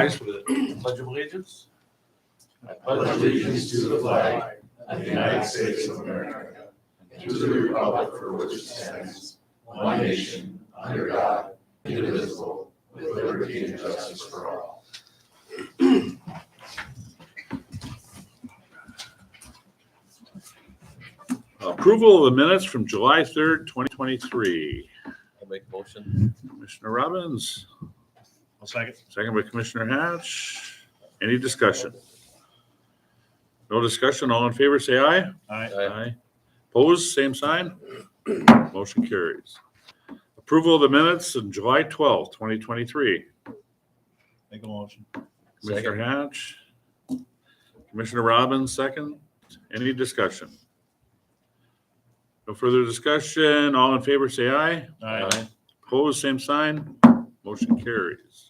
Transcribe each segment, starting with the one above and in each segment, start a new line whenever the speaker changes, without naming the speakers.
Rise for the Pledge of Allegiance.
I pledge allegiance to the flag of the United States of America and to the republic for which it stands, one nation, under God, indivisible, with liberty and justice for all.
Approval of the minutes from July 3rd, 2023.
I'll make a motion.
Commissioner Robbins,
I'll second.
second by Commissioner Hatch. Any discussion? No discussion. All in favor, say aye.
Aye.
Opposed, same sign. Motion carries. Approval of the minutes on July 12th, 2023.
Make a motion.
Commissioner Hatch. Commissioner Robbins, second. Any discussion? No further discussion. All in favor, say aye.
Aye.
Opposed, same sign. Motion carries.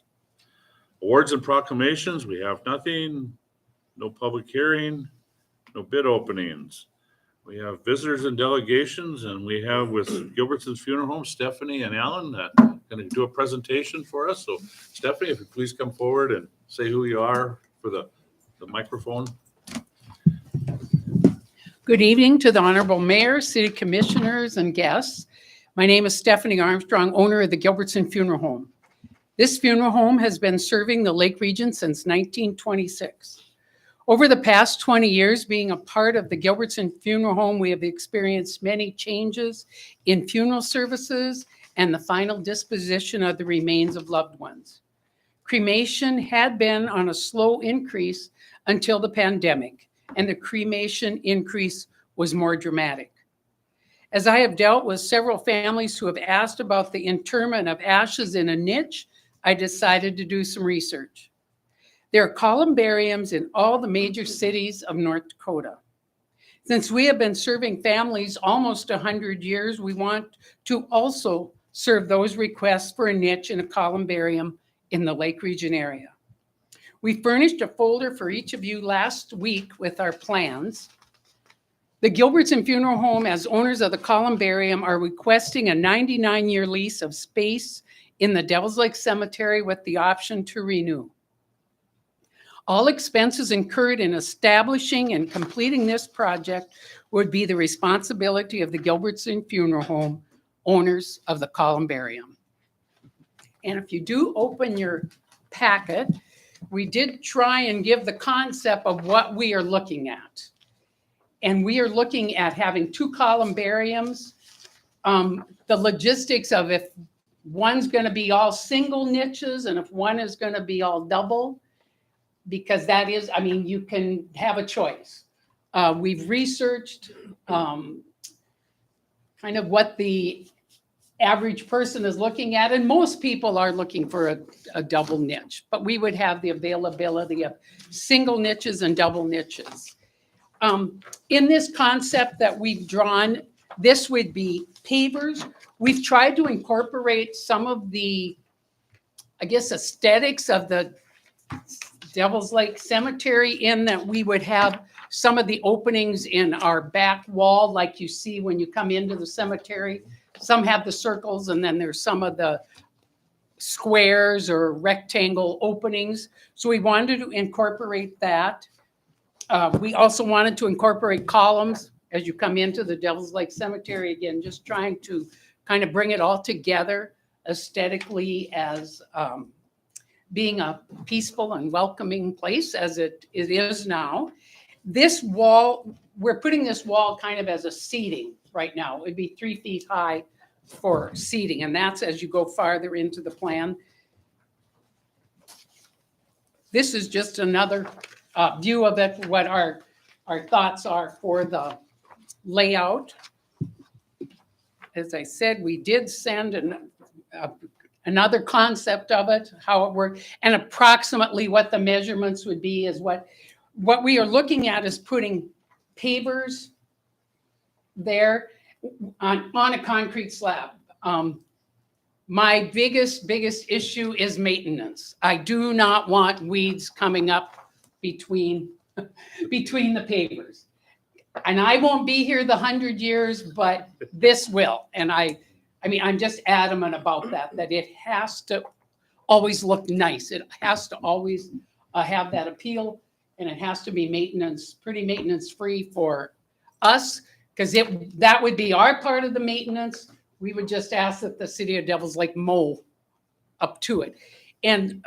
Awards and proclamations, we have nothing. No public hearing, no bid openings. We have visitors and delegations, and we have with Gilbertson's Funeral Home, Stephanie and Alan, going to do a presentation for us. So Stephanie, if you please come forward and say who you are for the microphone.
Good evening to the Honorable Mayor, City Commissioners, and guests. My name is Stephanie Armstrong, owner of the Gilbertson Funeral Home. This funeral home has been serving the Lake region since 1926. Over the past 20 years, being a part of the Gilbertson Funeral Home, we have experienced many changes in funeral services and the final disposition of the remains of loved ones. Cremation had been on a slow increase until the pandemic, and the cremation increase was more dramatic. As I have dealt with several families who have asked about the interment of ashes in a niche, I decided to do some research. There are columbariums in all the major cities of North Dakota. Since we have been serving families almost 100 years, we want to also serve those requests for a niche in a columbarium in the Lake Region area. We furnished a folder for each of you last week with our plans. The Gilbertson Funeral Home, as owners of the columbarium, are requesting a 99-year lease of space in the Devils Lake Cemetery with the option to renew. All expenses incurred in establishing and completing this project would be the responsibility of the Gilbertson Funeral Home, owners of the columbarium. And if you do open your packet, we did try and give the concept of what we are looking at. And we are looking at having two columbariums. The logistics of if one's going to be all single niches and if one is going to be all double, because that is, I mean, you can have a choice. We've researched kind of what the average person is looking at, and most people are looking for a double niche, but we would have the availability of single niches and double niches. In this concept that we've drawn, this would be pavers. We've tried to incorporate some of the, I guess, aesthetics of the Devils Lake Cemetery in that we would have some of the openings in our back wall, like you see when you come into the cemetery. Some have the circles, and then there's some of the squares or rectangle openings. So we wanted to incorporate that. We also wanted to incorporate columns as you come into the Devils Lake Cemetery. Again, just trying to kind of bring it all together aesthetically as being a peaceful and welcoming place as it is now. This wall, we're putting this wall kind of as a seating right now. It would be 3 feet high for seating, and that's as you go farther into the plan. This is just another view of it, what our thoughts are for the layout. As I said, we did send another concept of it, how it worked, and approximately what the measurements would be is what we are looking at is putting pavers there on a concrete slab. My biggest issue is maintenance. I do not want weeds coming up between the pavers. And I won't be here the 100 years, but this will. And I mean, I'm just adamant about that it has to always look nice. It has to always have that appeal, and it has to be pretty maintenance free for us, because that would be our part of the maintenance. We would just ask that the City of Devils Lake mow up to it. And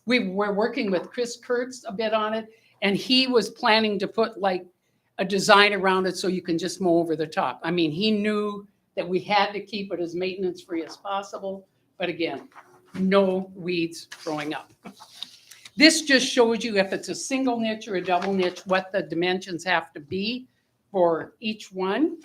we were working with Chris Kurtz a bit on it, and he was planning to put like a design around it so you can just mow over the top. I mean, he knew that we had to keep it as maintenance free as possible, but again, no weeds growing up. This just shows you if it's a single niche or a double niche, what the dimensions have to be for each one.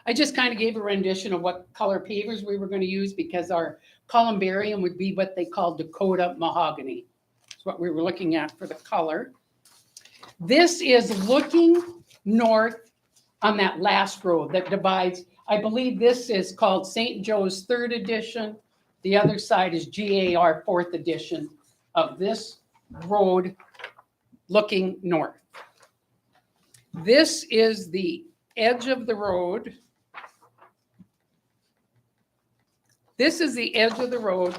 I just kind of gave a rendition of what color pavers we were going to use, because our columbarium would be what they call Dakota mahogany. That's what we were looking at for the color. This is looking north on that last road that divides. I believe this is called St. Joe's 3rd edition. The other side is GAR 4th edition of this road looking north. This is the edge of the road. This is the edge of the road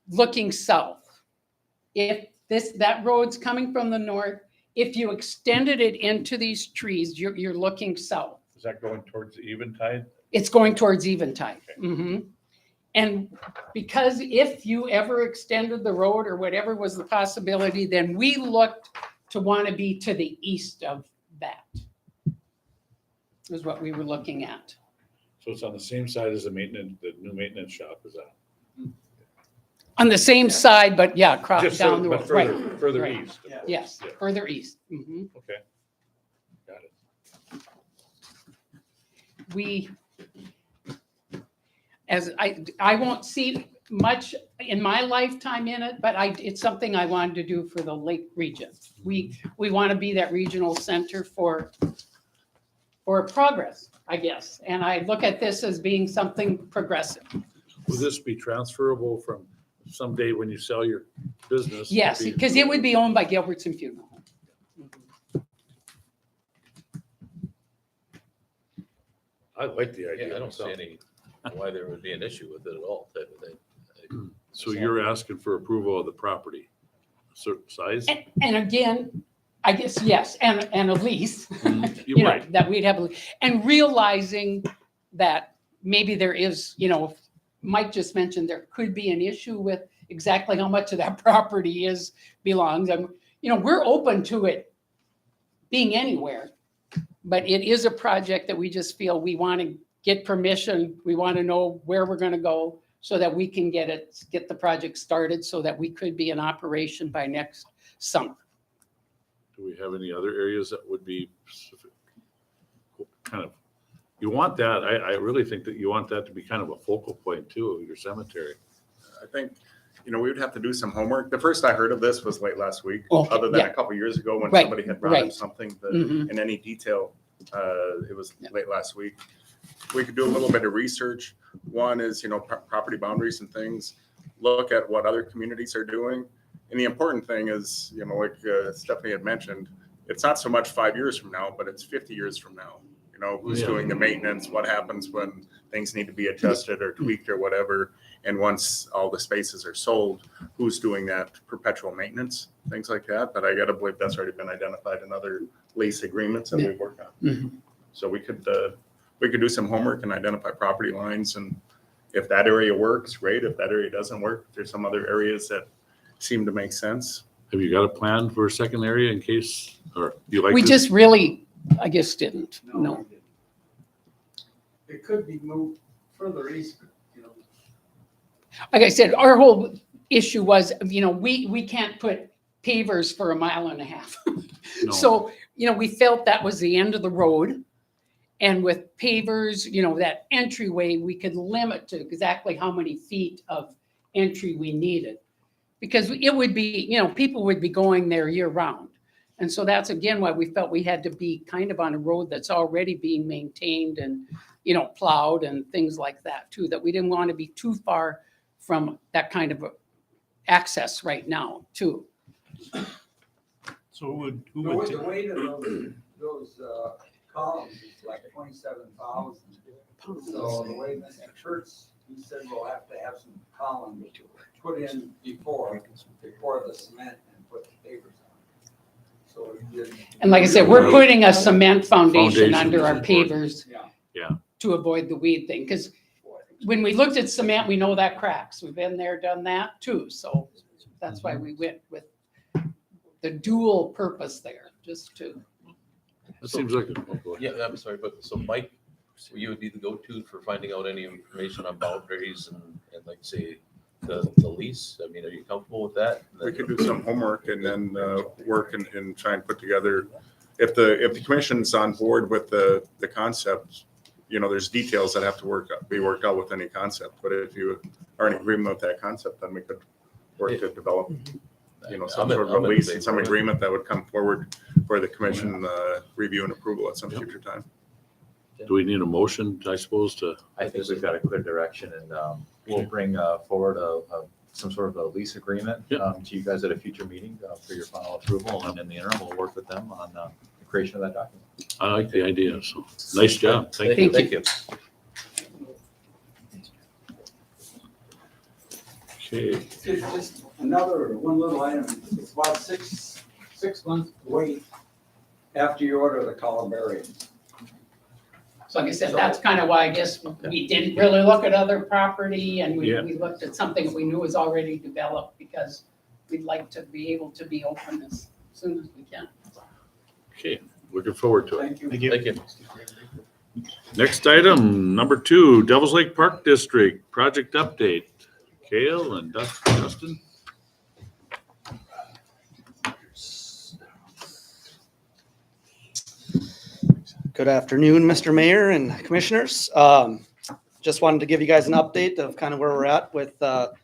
looking south. If that road's coming from the north, if you extended it into these trees, you're looking south.
Is that going towards the Eventide?
It's going towards Eventide. And because if you ever extended the road or whatever was the possibility, then we looked to want to be to the east of that. Is what we were looking at.
So it's on the same side as the new maintenance shop, is that?
On the same side, but yeah, across
Just
down the
but
road. Right.
further
right.
east. of
Yeah.
course.
Yes,
Yeah.
further east.
Okay. Got it.
I won't see much in my lifetime in it, but it's something I wanted to do for the Lake region. We want to be that regional center for progress, I guess. And I look at this as being something progressive.
Will this be transferable from someday when you sell your business? to
Yes,
be-
because it would be owned by Gilbertson Funeral Home.
I like the idea.
Yeah, I don't see
myself.
any, why there would be an issue with it at all, type of thing.
So you're asking for approval of the property, certain size?
And again, I guess, yes, and a lease.
You're
You know,
right.
that we'd have, and realizing that maybe there is, Mike just mentioned there could be an issue with exactly how much of that property belongs. We're open to it being anywhere, but it is a project that we just feel we want to get permission. We want to know where we're going to go so that we can get the project started so that we could be in operation by next summer.
Do we have any other areas that would be specific? Kind of, you want that, I really think that you want that to be kind of a focal point too, of your cemetery.
I think, we would have to do some homework. The first I heard of this was late last week,
Okay,
other than
yeah.
a couple years ago when
Right,
somebody had brought up
right.
something
Mhm.
in any detail. It was
Yeah.
late last week. We could do a little bit of research. One is, property boundaries and things. Look at what other communities are doing. And the important thing is, like Stephanie had mentioned, it's not so much 5 years from now, but it's 50 years from now. Who's
Yeah.
doing the maintenance? What happens when things need to be adjusted or tweaked or whatever? And once all the spaces are sold, who's doing that perpetual maintenance, things like that? But I gotta believe that's already been identified in other lease agreements that we work on.
Mhm.
So we could do some homework and identify property lines, and if that area works, great. If that area doesn't work, if there's some other areas that seem to make sense.
Have you got a plan for a second area in case, or you like?
We
this?
just really, I guess, didn't, no.
It could be moved further east,
Like I said, our whole issue was, we can't put pavers for 1.5 miles.
No.
So, we felt that was the end of the road. And with pavers, that entryway, we could limit to exactly how many feet of entry we needed. Because it would be, people would be going there year round. And so that's again why we felt we had to be kind of on a road that's already being maintained and, plowed and things like that too, that we didn't want to be too far from that kind of access right now too.
So who
The
would,
weight of those columns is like 27,000. So the way Mr. Kurtz
he said we'll have to have some columns put in before the cement and put the pavers on. So he didn't.
And like I said, we're putting a cement foundation
Foundation
under our
is important.
pavers
Yeah.
to avoid the weed thing, because when we looked at cement, we know that cracks. We've been there, done that too, so that's why we went with the dual purpose there, just to.
That seems like, oh, go ahead.
Yeah, I'm sorry, but so Mike, you would be the go-to for finding out any information on boundaries and like say the lease? I mean, are you comfortable with that?
We could do some homework and then work and try and put together, if the commission's on board with the concept, there's details that have to be worked out with any concept. But if you are in agreement with that concept, then we could work to develop, some sort of a lease and some agreement that would come forward for the commission review and approval at some future time.
Do we need a motion, I suppose, to?
I think we've got a clear direction and we'll bring forward some sort of a lease agreement
Yeah.
to you guys at a future meeting for your final approval. And in the interim, we'll work with them on the creation of that document.
I like the idea, so nice job. Thank you.
Thank
Thank you.
Okay,
Just one little item, it's about six months to wait after you order the columbariums.
So like I said, that's kind of why I guess we didn't really look at other property and
Yeah.
we looked at something that we knew was already developed because we'd like to be able to be open as soon as we can.
okay, looking forward to it.
Thank you.
Thank you.
Thank you.
Next item, number 2, Devils Lake Park District, project update. Kale and Dustin?
Good afternoon, Mr. Mayor and Commissioners. Just wanted to give you guys an update of kind of where we're at with the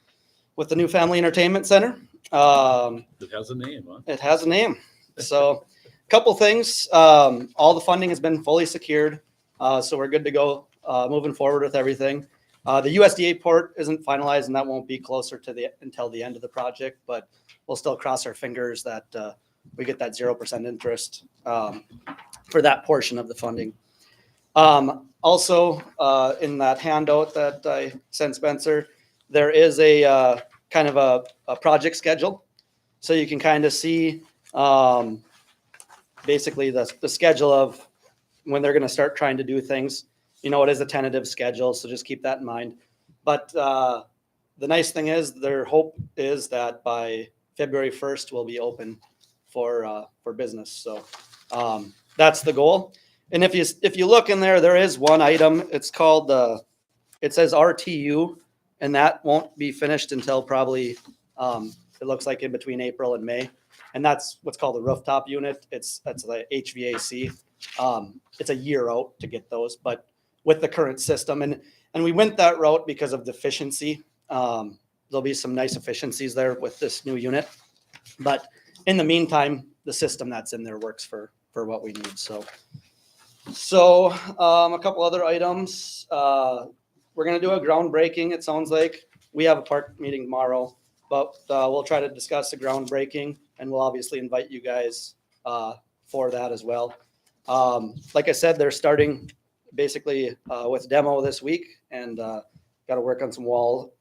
new Family Entertainment Center.
It has a name, huh?
It has a name. So a couple things. All the funding has been fully secured. So we're good to go moving forward with everything. The USDA port isn't finalized and that won't be closer to until the end of the project, but we'll still cross our fingers that we get that 0% interest for that portion of the funding. Also, in that handout that I sent Spencer, there is a kind of a project schedule. So you can kind of see basically the schedule of when they're going to start trying to do things. It is a tentative schedule, so just keep that in mind. But the nice thing is their hope is that by February 1st, we'll be open for business. So that's the goal. And if you look in there, there is one item. It's called it says RTU, and that won't be finished until probably it looks like in between April and May. And that's what's called the rooftop unit. That's the HVAC. It's a year out to get those, but with the current system, and we went that route because of the efficiency. There'll be some nice efficiencies there with this new unit, but in the meantime, the system that's in there works for what we need. So a couple other items. We're gonna do a groundbreaking. It sounds like we have a park meeting tomorrow, but we'll try to discuss the groundbreaking, and we'll obviously invite you guys for that as well. Like I said, they're starting basically with demo this week, and got to work on some wall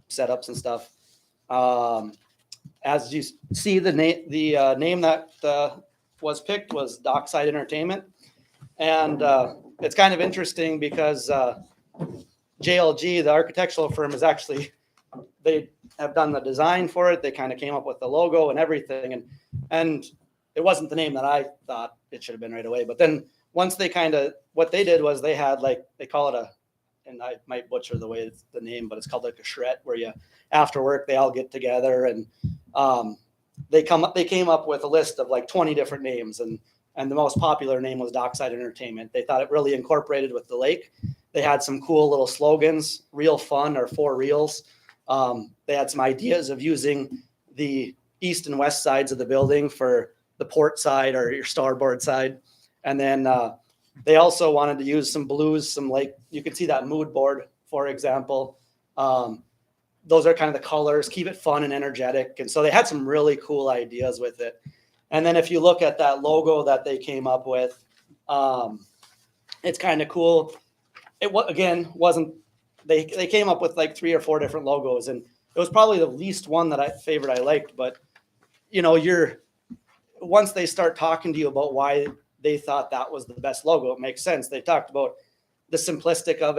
setups and stuff. As you see, the name that was picked was Dockside Entertainment, and it's kind of interesting because JLG, the architectural firm, is actually, they have done the design for it. They kind of came up with the logo and everything, and it wasn't the name that I thought it should have been right away. But then once they what they did was they had they call it and I might butcher the way it's the name, but it's called like a charrette, where after work, they all get together and they came up with a list of like 20 different names, and the most popular name was Dockside Entertainment. They thought it really incorporated with the lake. They had some cool little slogans, real fun or 4 reals. They had some ideas of using the east and west sides of the building for the port side or your starboard side. And then they also wanted to use some blues, you can see that mood board, for example. Those are kind of the colors, keep it fun and energetic. And so they had some really cool ideas with it. And then if you look at that logo that they came up with, it's kind of cool. It wasn't they came up with like 3 or 4 different logos, and it was probably the least one that I liked. But you know, once they start talking to you about why they thought that was the best logo, it makes sense. They talked about the simplicity of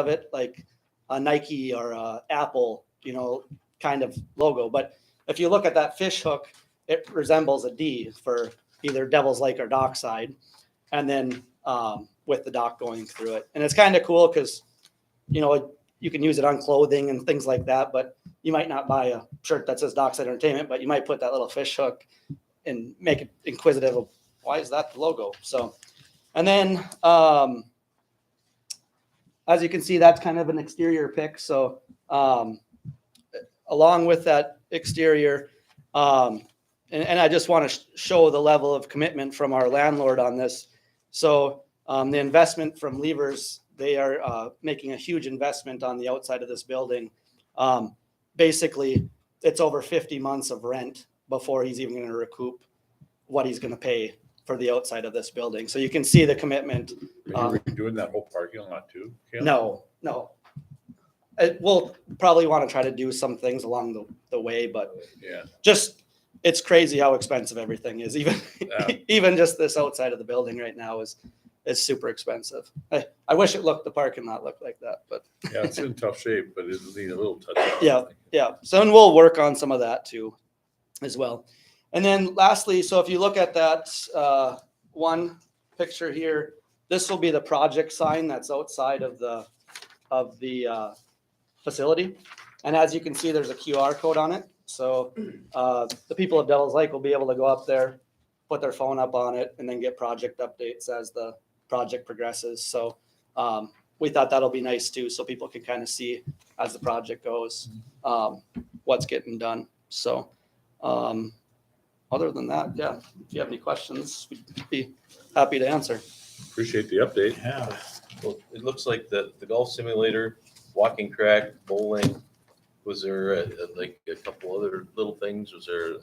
it, like a Nike or a Apple, you know, kind of logo. But if you look at that fish hook, it resembles a D for either Devil's Lake or Dockside, and then with the dock going through it. And it's kind of cool because, you know, you can use it on clothing and things like that, but you might not buy a shirt that says Dockside Entertainment, but you might put that little fish hook and make it inquisitive of why is that the logo? So, and then as you can see, that's kind of an exterior pic. So along with that exterior, and I just want to show the level of commitment from our landlord on this. So the investment from Levers, they are making a huge investment on the outside of this building. Basically, it's over 50 months of rent before he's even going to recoup what he's going to pay for the outside of this building. So you can see the commitment.
Are you redoing that whole parking lot too? Caleb?
No. We'll probably want to try to do some things along the way, but
Yeah.
just it's crazy how expensive everything is. Even
Yeah.
even just this outside of the building right now is super expensive. I wish the parking lot looked like that, but
Yeah, it's in tough shape, but it'll need a little touch up.
yeah. So and we'll work on some of that too, as well. And then lastly, so if you look at that one picture here, this will be the project sign that's outside of the facility. And as you can see, there's a QR code on it. So the people of Devil's Lake will be able to go up there, put their phone up on it, and then get project updates as the project progresses. So we thought that'll be nice too, so people can kind of see as the project goes what's getting done. So other than that, yeah, if you have any questions, we'd be happy to answer.
Appreciate the update.
Yeah.
Well, it looks like the golf simulator, walking track, bowling. Was there like a couple other little things? Was there a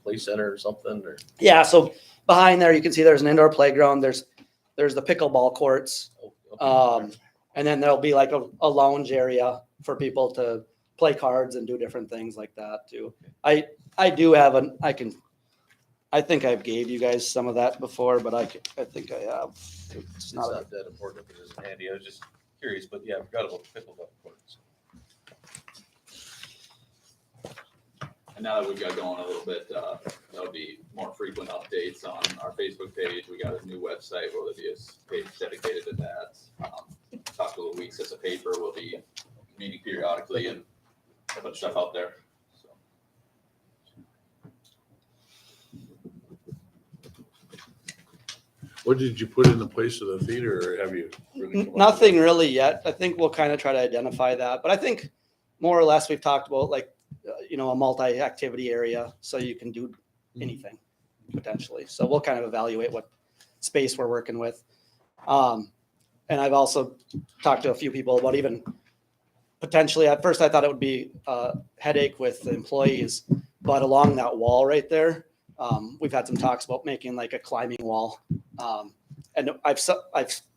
play center or something? Or
Yeah, so behind there you can see there's an indoor playground. There's the pickleball courts.
okay.
And then there'll be like a lounge area for people to play cards and do different things like that too. I do have I think I gave you guys some of that before, but I think I have.
It's not that important if it isn't handy. I was just curious, but yeah, I forgot about the pickleball courts.
And now that we've got going a little bit, there'll be more frequent updates on our Facebook page. We got a new website where there'll be a page dedicated to that. Talk to the Weeks as a paper. We'll be meeting periodically and put stuff out there. So.
What did you put in the place of the theater, or have you? really come up with
Nothing really yet. I think we'll kind of try to identify that, but I think more or less we've talked about like, a multi-activity area so you can do anything potentially. So we'll kind of evaluate what space we're working with. And I've also talked to a few people about even potentially, at first I thought it would be a headache with the employees, but along that wall right there, we've had some talks about making like a climbing wall. And I've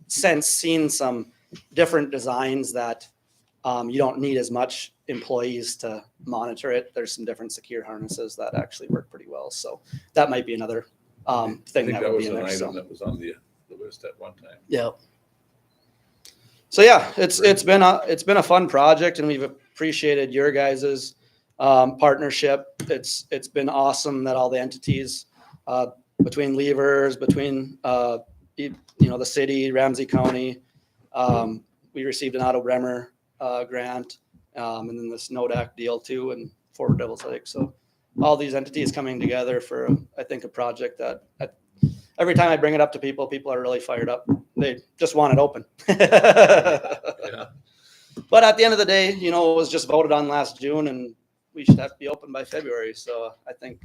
since seen some different designs that you don't need as much employees to monitor it. There's some different secure harnesses that actually work pretty well. So that might be another
I
thing
think
that
that
would
was
be in
an
there.
item
So.
that was on the list at one time.
Yeah. So yeah, it's been a fun project, and we've appreciated your guys's partnership. It's been awesome that all the entities between Levers, between the city, Ramsey County, we received an Otto Bremer grant, and then this NODAC deal too, and Fort Devil's Lake. So all these entities coming together for I think a project that every time I bring it up to people, people are really fired up. They just want it open.
Yeah.
But at the end of the day, it was just voted on last June, and we should have to be open by February. So I think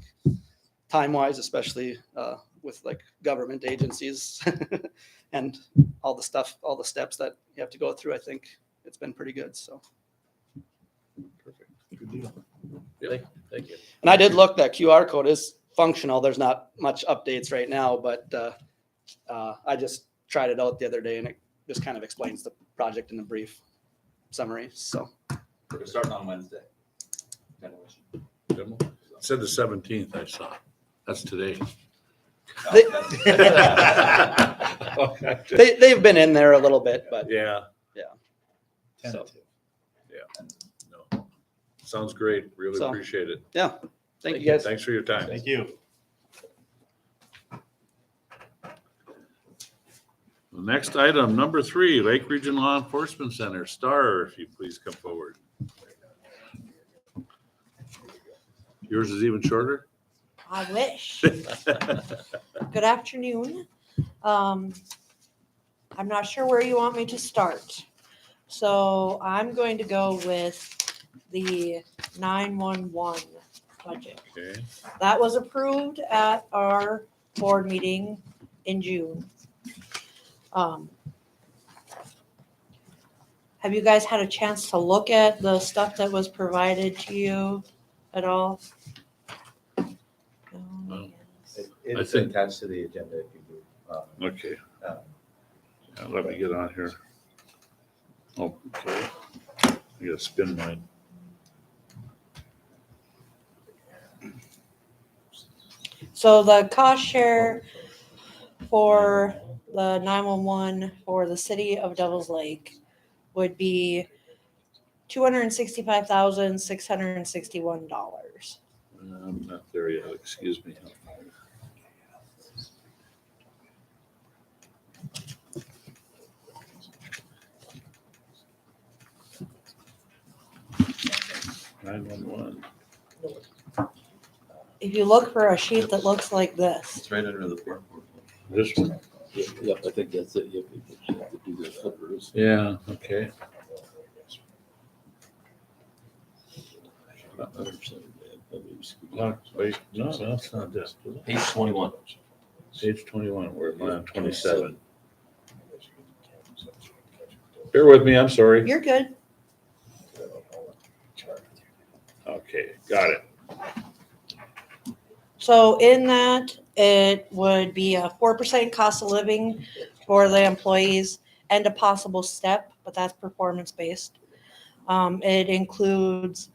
time-wise, especially with like government agencies and all the steps that you have to go through, I think it's been pretty good. So.
Perfect.
Good deal.
Thank you.
And I did look, that QR code is functional. There's not much updates right now, but I just tried it out the other day, and it just kind of explains the project in the brief. summary, so.
We're starting on Wednesday. Demolition.
Demo? Said the 17th, I saw. That's today.
They-
Okay.
They've been in there a little bit, but
Yeah.
so,
No. Sounds great. Really
So-
appreciate it.
yeah. Thank you guys.
Thanks for your time.
Thank you.
The next item, number 3, Lake Region Law Enforcement Center. Star, if you please come forward. Yours is even shorter?
I wish. Good afternoon. I'm not sure where you want me to start. So I'm going to go with the 911 budget.
Okay.
That was approved at our board meeting in June. Have you guys had a chance to look at the stuff that was provided to you at all?
No.
It's
think-
attached to the agenda if you do.
Okay.
Um,
Now, let me get on here. Oh, okay. I gotta spin mine.
So the cost share for the 911 for the city of Devils Lake would be $265,661.
I'm not there yet, excuse me. Nine-one-one.
If you look for a sheet that looks like this,
It's right under the floor.
This one?
Yep, I think that's it. Yep, you have to do the flippers.
Yeah, okay. Wait, no, that's not this. is it?
Page 21.
Page 21, we're on 27. Bear with me, I'm sorry.
you're good.
Okay, got it.
So in that, it would be a 4% cost of living for the employees and a possible step, but that's performance based. It includes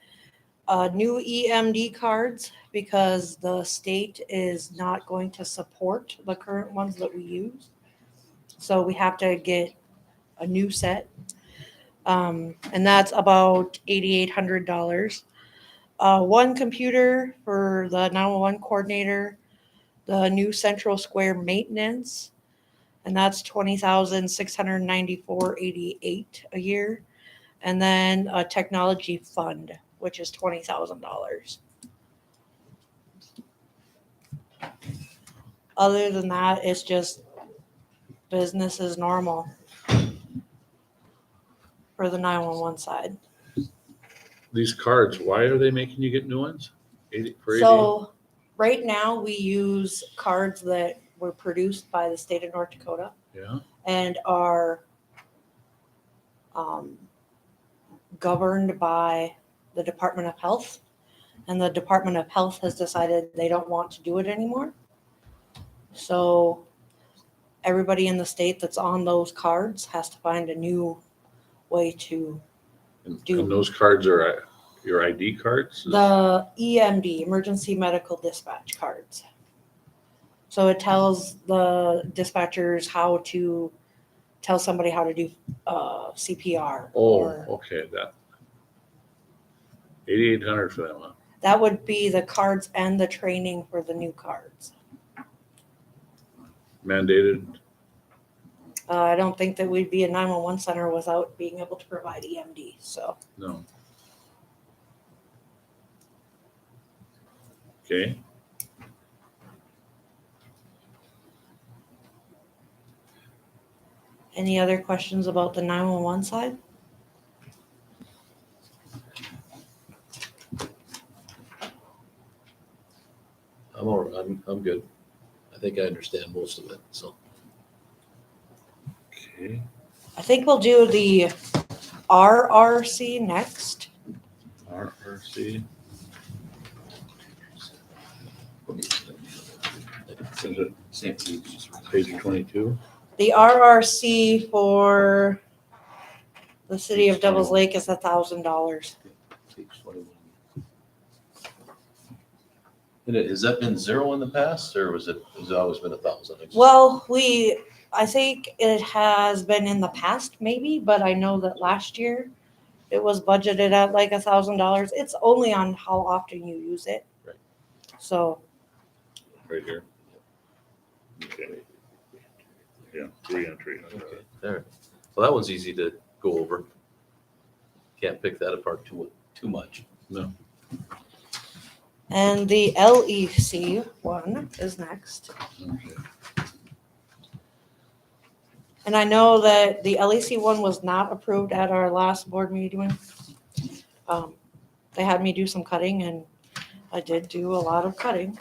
new EMD cards because the state is not going to support the current ones that we use. So we have to get a new set. And that's about $8,800. One computer for the 911 coordinator, the new Central Square maintenance, and that's $20,694.88 a year. And then a technology fund, which is $20,000. Other than that, it's just business as normal for the 911 side.
These cards, why are they making you get new ones? 80 for 80?
So right now we use cards that were produced by the state of North Dakota
Yeah,
and are governed by the Department of Health. And the Department of Health has decided they don't want to do it anymore. So everybody in the state that's on those cards has to find a new way to
and
do-
those cards are your ID cards?
the EMD, Emergency Medical Dispatch cards. So it tells the dispatchers how to tell somebody how to do CPR.
Oh,
Or
okay, that. 8,800 for that one.
that would be the cards and the training for the new cards.
Mandated,
I don't think that we'd be a 911 center without being able to provide EMD. So
no. Okay.
any other questions about the 911 side?
I'm good. I think I understand most of it, so.
Okay.
I think we'll do the RRC next.
RRC, is it
Same page, just right.
page 22?
The RRC for The city of Devils Lake is $1,000.
Page 21. And has that been zero in the past, or has it always been 1,000?
Well, I think it has been in the past maybe, but I know that last year it was budgeted at like $1,000. It's only on how often you use it.
Right.
So,
Right here. Okay. Yeah, re-entry.
Okay, all right. Well, that one's easy to go over. Can't pick that apart too much.
No.
and the LEC one is next.
Okay.
And I know that the LEC one was not approved at our last board meeting. They had me do some cutting and I did do a lot of cutting,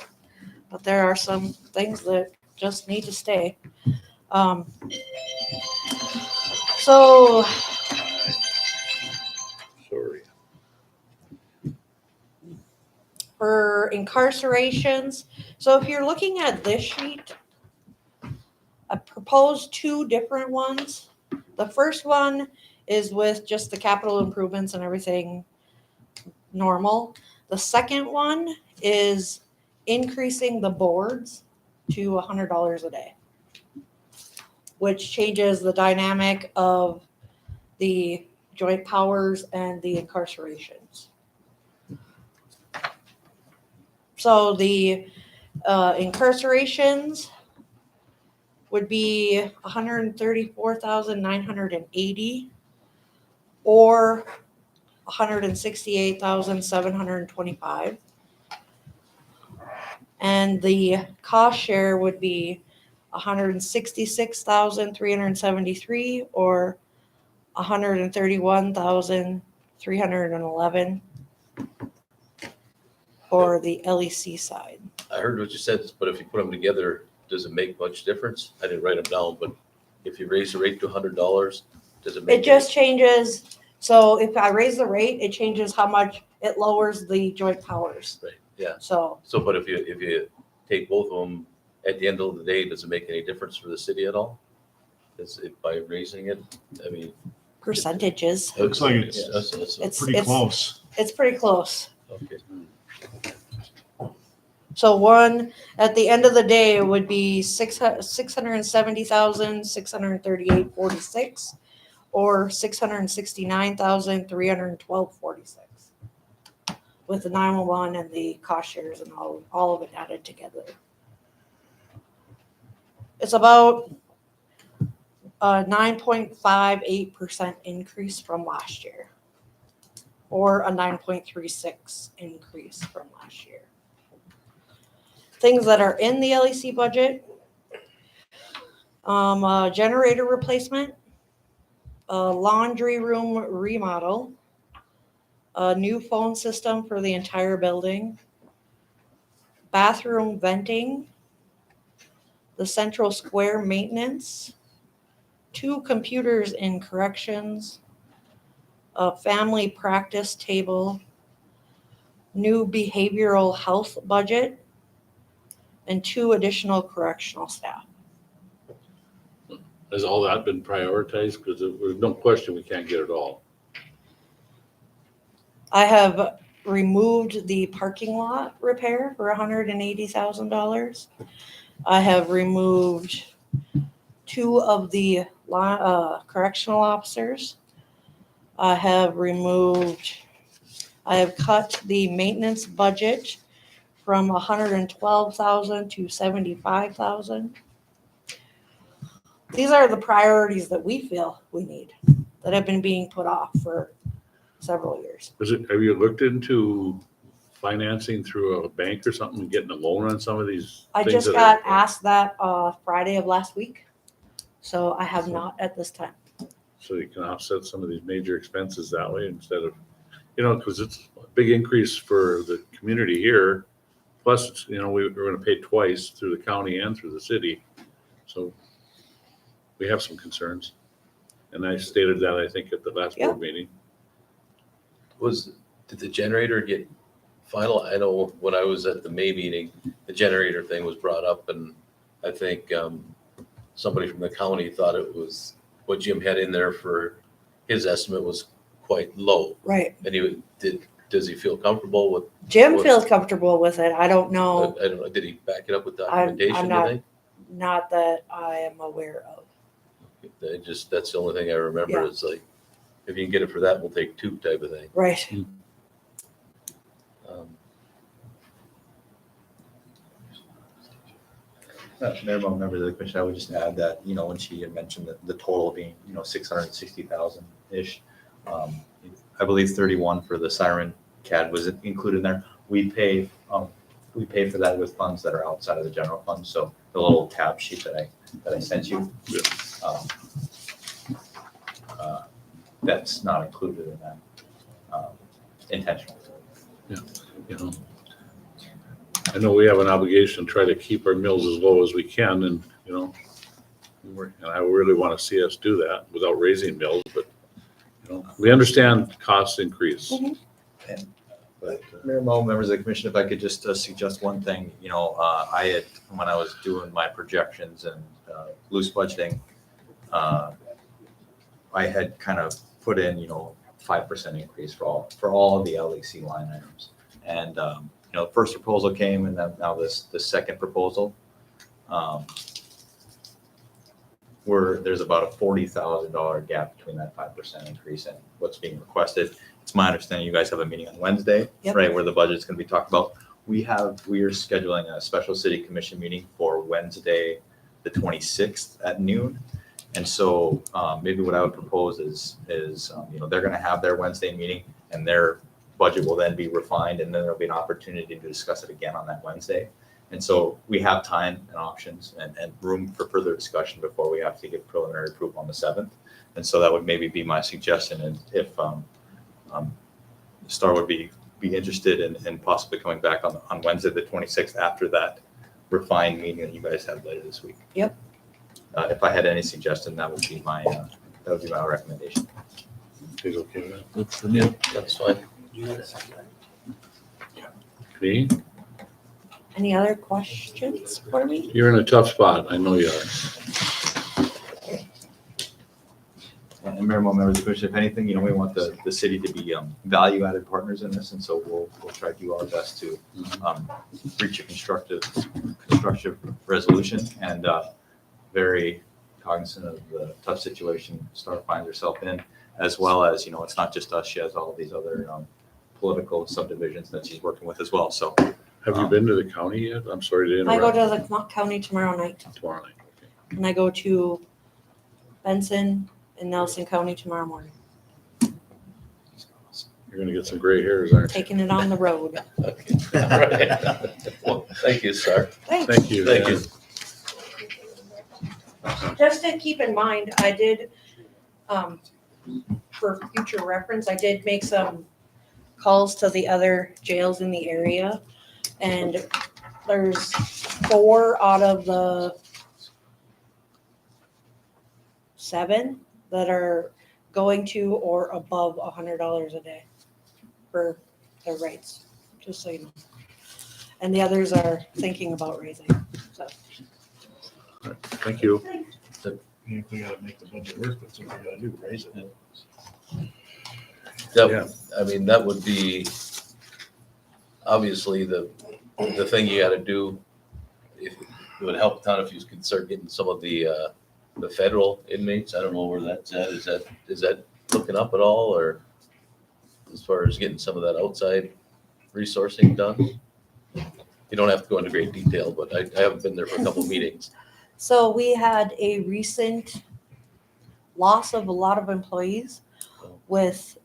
but there are some things that just need to stay. So
Sorry.
for incarcerations, so if you're looking at this sheet, I proposed two different ones. The first one is with just the capital improvements and everything normal. The second one is increasing the boards to $100 a day, which changes the dynamic of the joint powers and the incarcerations. So the incarcerations would be 134,980 or 168,725. And the cost share would be 166,373 or 131,311 for the LEC side.
I heard what you said, but if you put them together, does it make much difference? I didn't write them down, but if you raise the rate to $100, does it make?
It just changes. So if I raise the rate, it changes how much it lowers the joint powers.
Right, yeah.
So
So, but if you take both of them, at the end of the day, does it make any difference for the city at all? Is it by raising it? I mean.
percentages,
Looks like it's
it's
pretty close.
It's pretty close.
Okay.
So one, at the end of the day, it would be 670,638.46 or 669,312.46 with the 911 and the cost shares and all of it added together. It's about a 9.58% increase from last year or a 9.36 increase from last year. Things that are in the LEC budget, generator replacement, a laundry room remodel, a new phone system for the entire building, bathroom venting, the central square maintenance, 2 computers in corrections, a family practice table, new behavioral health budget, and 2 additional correctional staff.
Has all that been prioritized? Because there's no question we can't get it all.
I have removed the parking lot repair for $180,000. I have removed 2 of the correctional officers. I have cut the maintenance budget from 112,000 to 75,000. These are the priorities that we feel we need that have been being put off for several years.
Have you looked into financing through a bank or something, getting a loan on some of these?
I
things
just
that
got
are-
asked that Friday of last week, so I have not at this time.
So you can offset some of these major expenses that way instead of, because it's a big increase for the community here. Plus, we're going to pay twice through the county and through the city. So we have some concerns. And I stated that, I think, at the last board meeting.
Did the generator get final? I know when I was at the May meeting, the generator thing was brought up, and I think somebody from the county thought it was what Jim had in there for his estimate was quite low.
Right.
And does he feel comfortable with,
Jim
What-
feels comfortable with it. I don't know,
I don't know, did he back it up with
I'm
documentation, do you
not-
think?
not that I am aware of.
That's the only thing I remember
Yeah.
is like, if you can get it for that, we'll take two type of thing.
Right.
Um,
Mayor, members of the commission, I would just add that, you know, when she had mentioned that the total being, you know, 660,000-ish, I believe 31 for the siren CAD was included in there. We pay for that with funds that are outside of the general fund. So the little tab sheet that I sent you, that's not included in that intentionally.
You know, I know we have an obligation to try to keep our mills as low as we can, and, you know, and I really want to see us do that without raising mills, but, you know, we understand cost increase.
But Mayor Mo, members of the commission, if I could just suggest one thing, you know, I had, when I was doing my projections and loose budgeting, I had kind of put in, you know, 5% increase for all of the LEC line items. And, you know, the first proposal came and then now the second proposal, there's about a $40,000 gap between that 5% increase and what's being requested. It's my understanding you guys have a meeting on Wednesday,
Yep.
right, where the budget's going to be talked about. We are scheduling a special city commission meeting for Wednesday, the 26th at noon. And so maybe what I would propose is you know, they're going to have their Wednesday meeting and their budget will then be refined, and then there'll be an opportunity to discuss it again on that Wednesday. And so we have time and options and room for further discussion before we have to get preliminary approval on the 7th. And so that would maybe be my suggestion. And if Star would be interested in possibly coming back on Wednesday, the 26th, after that refined meeting that you guys have later this week.
Yep.
If I had any suggestion, that would be my recommendation.
Is it okay with
Good for me.
That's fine.
that? Me?
Any other questions for me?
You're in a tough spot. I know you are.
And Mayor Mo, members of the commission, if anything, you know, we want the city to be value-added partners in this, and so we'll try to do our best to reach a constructive resolution, and very cognizant of the tough situation Star finds herself in, as well as, you know, it's not just us, she has all these other political subdivisions that she's working with as well, so.
Have you been to the county yet? I'm sorry to
I go
interrupt.
to the county tomorrow night,
Tomorrow night. Okay.
and I go to Benson and Nelson County tomorrow morning,
You're gonna get some gray hairs, aren't you?
taking it on the road.
Okay. All right. Well, thank you, sir.
Thanks.
Thank you.
Thank you.
Just to keep in mind, I did, for future reference, I did make some calls to the other jails in the area. And there's 4 out of the 7 that are going to or above $100 a day for their rates, just so you know. And the others are thinking about raising, so.
Thank you.
If we gotta make the budget work, that's what we gotta do, raise it.
Yeah.
I mean, that would be obviously the thing you gotta do. It would help a ton if you could start getting some of the federal inmates. I don't know where that's at. Is that looking up at all, or as far as getting some of that outside resourcing done? You don't have to go into great detail, but I haven't been there for a couple of meetings.
So we had a recent loss of a lot of employees with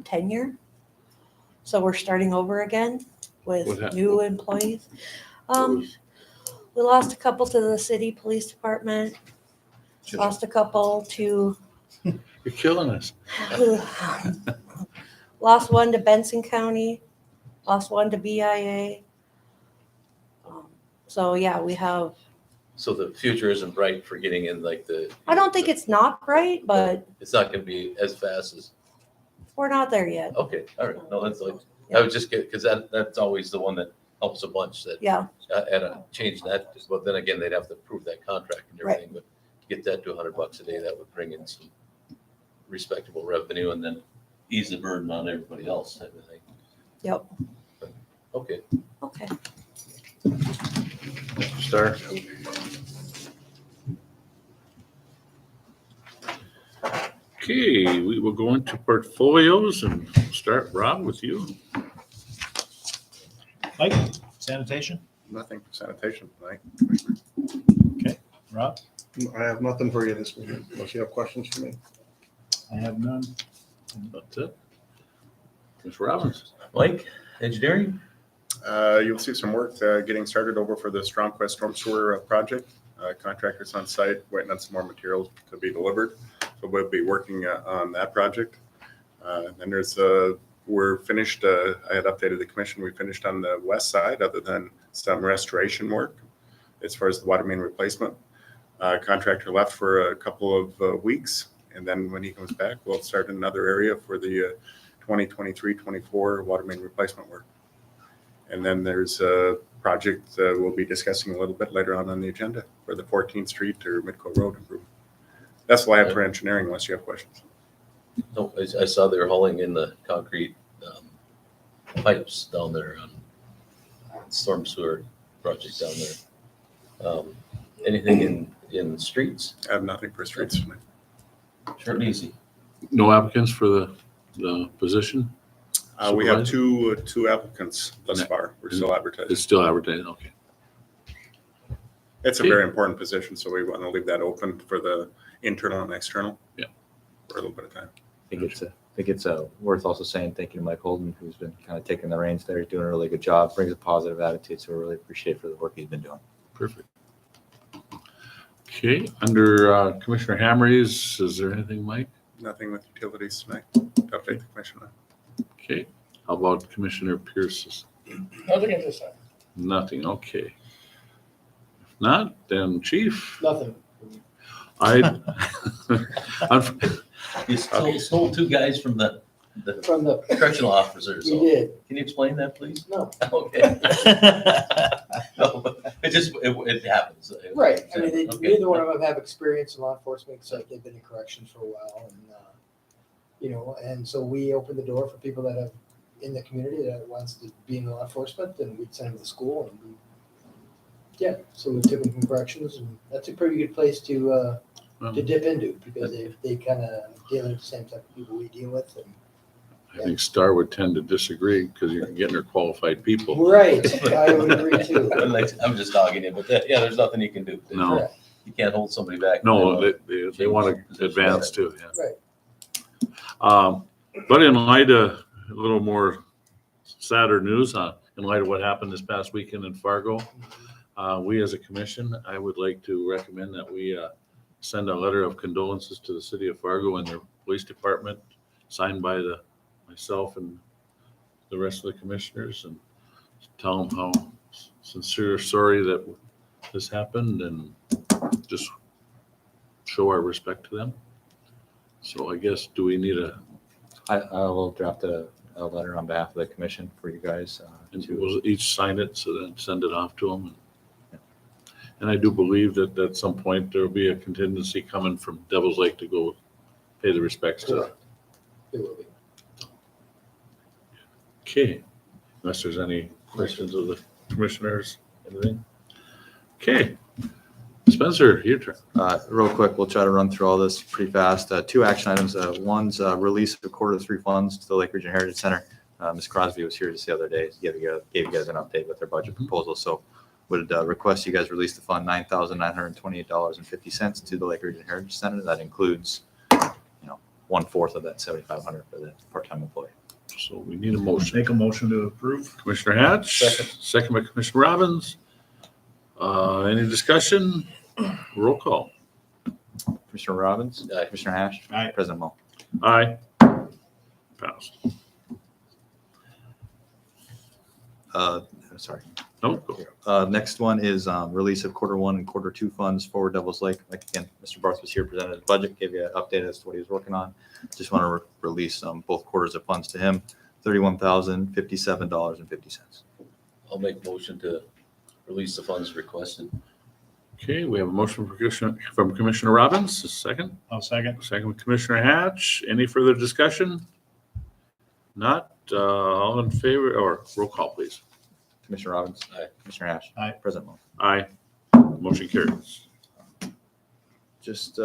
tenure. So we're starting over again
What
with
happened?
new employees. We lost a couple to the city police department, lost a couple to,
You're killing us.
lost one to Benson County, lost one to BIA. So yeah, we have,
So the future isn't bright for getting in like
I don't think it's not right, but
it's not gonna be as fast as,
we're not there yet.
okay, all right. No, that's like, I would just get, because that's always the one that helps a bunch that,
Yeah,
and change that, but then again, they'd have to approve that contract and
Right.
everything, but to get that to $100 a day, that would bring in some respectable revenue and then ease the burden on everybody else type of thing.
Yep.
Okay.
Okay.
Star.
Okay, we will go into portfolios and start, Rob, with you.
Mike, sanitation,
Nothing for sanitation tonight.
Rob?
I have nothing for you this meeting, unless you have questions for me.
I have none.
That's it. Ms. Robbins.
Mike, engineering?
You'll see some work getting started over for the Strongquest Storm Sewer project. Contractors on site, waiting on some more materials to be delivered. So we'll be working on that project. And there's, we're finished, I had updated the commission, we finished on the west side other than some restoration work as far as the water main replacement. Contractor left for a couple of weeks. And then when he comes back, we'll start in another area for the 2023-24 water main replacement work. And then there's a project we'll be discussing a little bit later on the agenda for the 14th Street or Midco Road improvement. That's all I have for engineering unless you have questions.
No, I saw they were hauling in the concrete pipes down there on storm sewer project down there. Anything in streets?
I have nothing for streets tonight.
Short and easy.
No applicants for the position?
We have two applicants thus far. We're still advertising.
It's still advertising, okay.
It's a very important position, so we want to leave that open for the internal and external.
Yeah.
For a little bit of time.
I think it's worth also saying thank you to Mike Holden, who's been kind of taking the reins there. He's doing a really good job, brings a positive attitude, so we really appreciate for the work he's been doing.
Perfect. Okay, under Commissioner Hammerys, is there anything, Mike?
Nothing with utilities tonight. Update the commission on.
Okay, how about Commissioner Pierce's?
Nothing at this time.
Nothing, okay. If not, then Chief,
Nothing.
I,
You stole two guys from the
From the,
correctional officers.
we did,
Can you explain that, please?
no.
Okay. No, but it happens.
Right, I mean,
Okay.
neither one of them have experience in law enforcement, because like they've been in corrections for a while, and, and so we opened the door for people that have, in the community that wants to be in law enforcement, and we'd send them to school, and so we took them from corrections, and that's a pretty good place to dip into, because they kind of deal with the same type of people we deal with, and.
I think Star would tend to disagree because you're getting her qualified people.
Right, I would agree too.
I'm just dogging you, but there's nothing you can do.
No.
Correct.
You can't hold somebody back.
No, they want to advance too, yeah.
Right.
But in light of a little more sadder news, in light of what happened this past weekend in Fargo, we as a commission, I would like to recommend that we send a letter of condolences to the city of Fargo and their police department, signed by myself and the rest of the commissioners, and tell them how sincere sorry that this happened, and just show our respect to them. So I guess, do we need
I will draft a letter on behalf of the commission for you guys.
we'll each sign it, so then send it off to them? And I do believe that at some point there will be a contingency coming from Devil's Lake to go pay the respects to.
Correct. It will be.
Okay, unless there's any questions of the commissioners, anything? Okay, Spencer, your turn.
Real quick, we'll try to run through all this pretty fast. Two action items. One's release of $250,000 funds to the Lake Region Heritage Center. Ms. Crosby was here just the other day, gave you guys an update with their budget proposal. So would request you guys release the fund $9,928.50 to the Lake Region Heritage Center. That includes, 1/4 of that $7,500 for the part-time employee.
So we need a motion.
Make a motion to approve.
Commissioner Hatch, second by Commissioner Robbins. Any discussion? Roll call.
Commissioner Robbins,
Aye.
Commissioner Hash,
Aye.
President Moe.
Aye. Passed.
Sorry.
No, go.
Next one is release of Q1 and Q2 funds for Devil's Lake. Like again, Mr. Barth was here, presented the budget, gave you an update as to what he was working on. Just want to release both quarters of funds to him, $31,057.50.
I'll make motion to release the funds requested.
Okay, we have a motion from Commissioner Robbins, a second.
I'll second.
Second with Commissioner Hatch. Any further discussion? Not, all in favor, or roll call, please.
Commissioner Robbins.
Aye.
Commissioner Hatch.
Aye.
President Mo.
Aye. Motion carries.
Just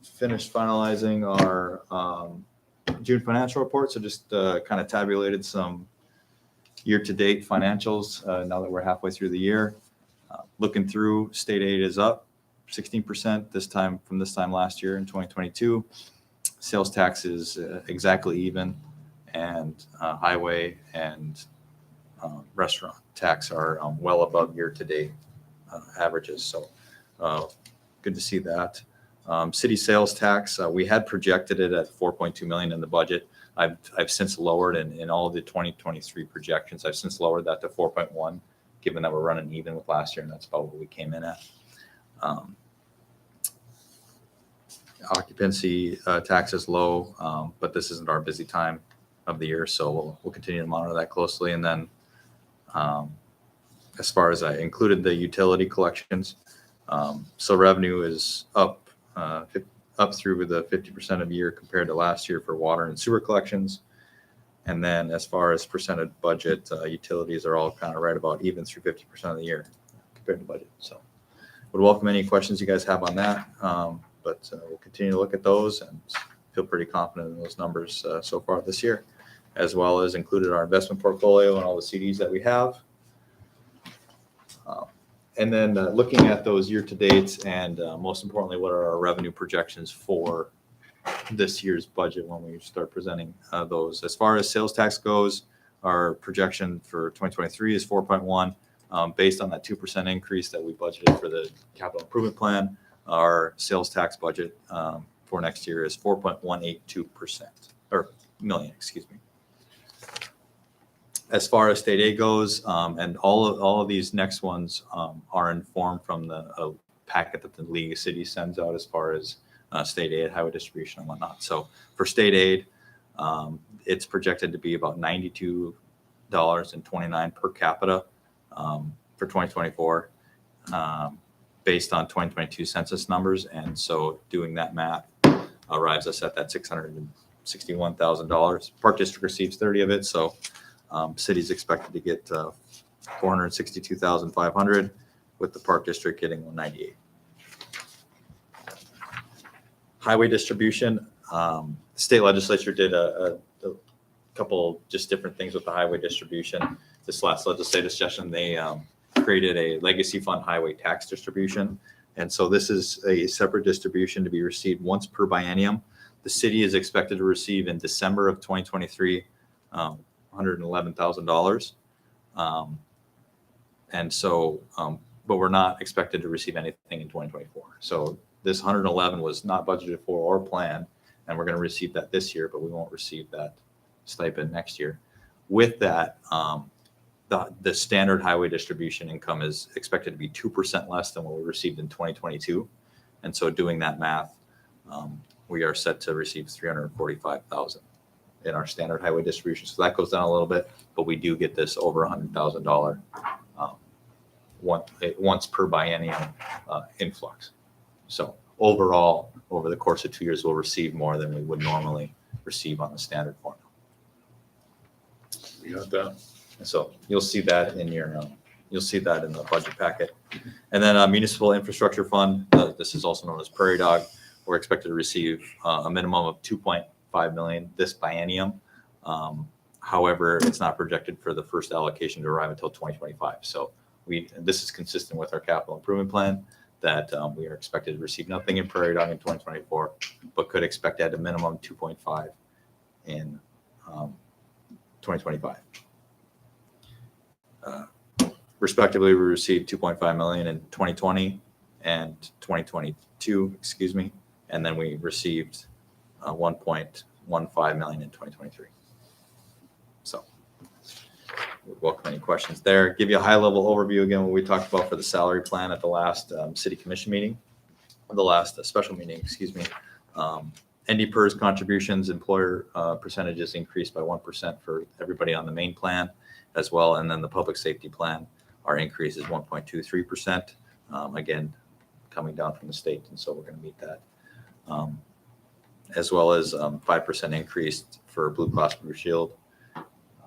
finished finalizing our June financial report. So just kind of tabulated some year-to-date financials now that we're halfway through the year. Looking through, state aid is up 16% this time from this time last year in 2022. Sales tax is exactly even, and highway and restaurant tax are well above year-to-date averages. So good to see that. City sales tax, we had projected it at 4.2 million in the budget. I've since lowered in all of the 2023 projections. I've since lowered that to 4.1, given that we're running even with last year, and that's about what we came in at. Occupancy tax is low, but this isn't our busy time of the year, so we'll continue to monitor that closely. And then as far as I included the utility collections, so revenue is up through the 50% of year compared to last year for water and sewer collections. And then as far as percentage budget, utilities are all kind of right about even through 50% of the year compared to budget. So would welcome any questions you guys have on that. But we'll continue to look at those and feel pretty confident in those numbers so far this year, as well as included our investment portfolio and all the CDs that we have. And then looking at those year to dates and most importantly, what are our revenue projections for this year's budget when we start presenting those. As far as sales tax goes, our projection for 2023 is 4.1. Based on that 2% increase that we budgeted for the capital improvement plan, our sales tax budget for next year is 4.182%, or million, excuse me. As far as state aid goes, and all of these next ones are informed from the packet that the League of Cities sends out as far as state aid, highway distribution, and whatnot. So for state aid, it's projected to be about $92.29 per capita for 2024, based on 2022 census numbers. And so doing that math arrives us at that $661,000. Park District receives 30 of it, so city's expected to get $462,500, with the Park District getting $198,000. Highway distribution, state legislature did a couple just different things with the highway distribution. This last legislative session, they created a legacy fund highway tax distribution. And so this is a separate distribution to be received once per biennium. The city is expected to receive in December of 2023, $111,000. And so, but we're not expected to receive anything in 2024. So this 111 was not budgeted for or planned, and we're going to receive that this year, but we won't receive that stipend next year. With that, the standard highway distribution income is expected to be 2% less than what we received in 2022. And so doing that math, we are set to receive $345,000 in our standard highway distribution. So that goes down a little bit, but we do get this over $100,000 once per biennium influx. So overall, over the course of 2 years, we'll receive more than we would normally receive on the standard formula.
We got that.
And so you'll see that in your, you'll see that in the budget packet. And then municipal infrastructure fund, this is also known as Prairie Dog. We're expected to receive a minimum of $2.5 million this biennium. However, it's not projected for the first allocation to arrive until 2025. So this is consistent with our capital improvement plan, that we are expected to receive nothing in Prairie Dog in 2024, but could expect at a minimum 2.5 in 2025. Respectively, we received 2.5 million in 2020 and 2022, excuse me, and then we received 1.15 million in 2023. So we welcome any questions there. Give you a high level overview again, what we talked about for the salary plan at the last city commission meeting, or the last special meeting, excuse me. ND PERS contributions, employer percentages increased by 1% for everybody on the main plan as well. And then the public safety plan, our increase is 1.23%. again, coming down from the state, and so we're going to meet that. As well as 5% increase for Blue Cross Blue Shield.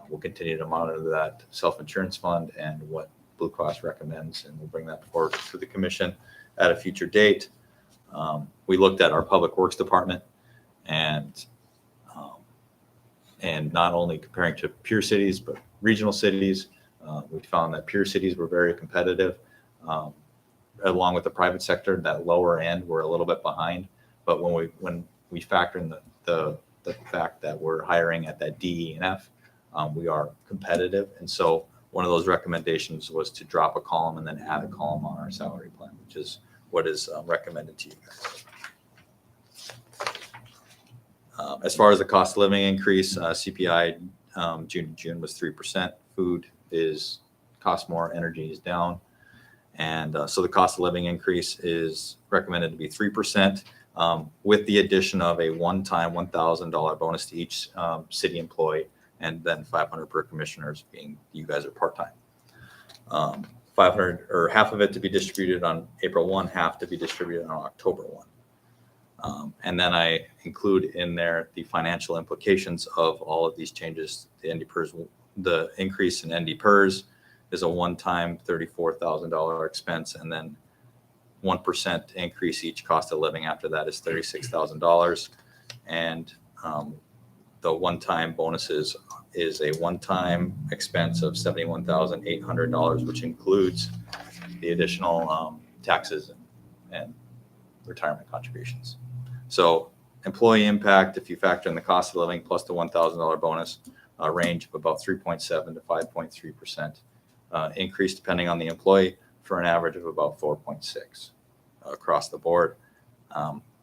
We'll continue to monitor that self-insurance fund and what Blue Cross recommends, and we'll bring that forward to the commission at a future date. We looked at our public works department and not only comparing to peer cities, but regional cities. We found that peer cities were very competitive, along with the private sector. That lower end, we're a little bit behind. But when we factor in the fact that we're hiring at that D, E, and F, we are competitive. And so one of those recommendations was to drop a column and then add a column on our salary plan, which is what is recommended to you guys. As far as the cost of living increase, CPI June to June was 3%. Food cost more, energy is down. And so the cost of living increase is recommended to be 3%, with the addition of a one-time $1,000 bonus to each city employee, and then 500 per commissioners, being you guys are part-time. 500, or half of it to be distributed on April 1, half to be distributed on October 1. And then I include in there the financial implications of all of these changes. The ND PERS, the increase in ND PERS is a one-time $34,000 expense, and then 1% increase each cost of living after that is $36,000. And the one-time bonuses is a one-time expense of $71,800, which includes the additional taxes and retirement contributions. So employee impact, if you factor in the cost of living plus the $1,000 bonus, range of about 3.7 to 5.3% increase depending on the employee, for an average of about 4.6 across the board.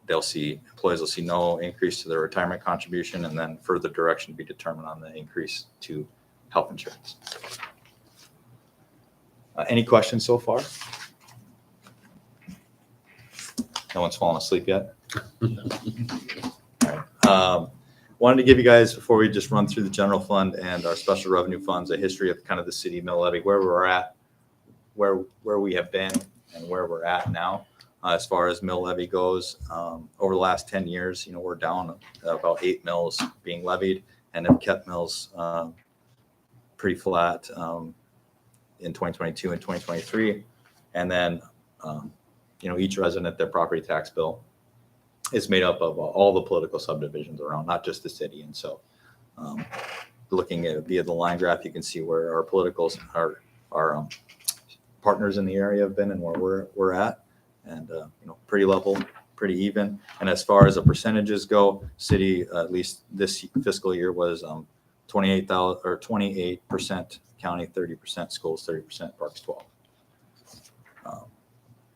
Employees will see no increase to their retirement contribution, and then further direction to be determined on the increase to health insurance. Any questions so far? No one's fallen asleep yet? All right. Wanted to give you guys, before we just run through the general fund and our special revenue funds, a history of kind of the city mill levy, where we're at, where we have been, and where we're at now. As far as mill levy goes, over the last 10 years, we're down about 8 mills being levied, and have kept mills pretty flat in 2022 and 2023. And then, each resident, their property tax bill is made up of all the political subdivisions around, not just the city. And so looking at via the line graph, you can see where our politicals, our partners in the area have been and where we're at. And, pretty level, pretty even. And as far as the percentages go, city, at least this fiscal year, was 28%, county 30%, schools 30%, parks 12.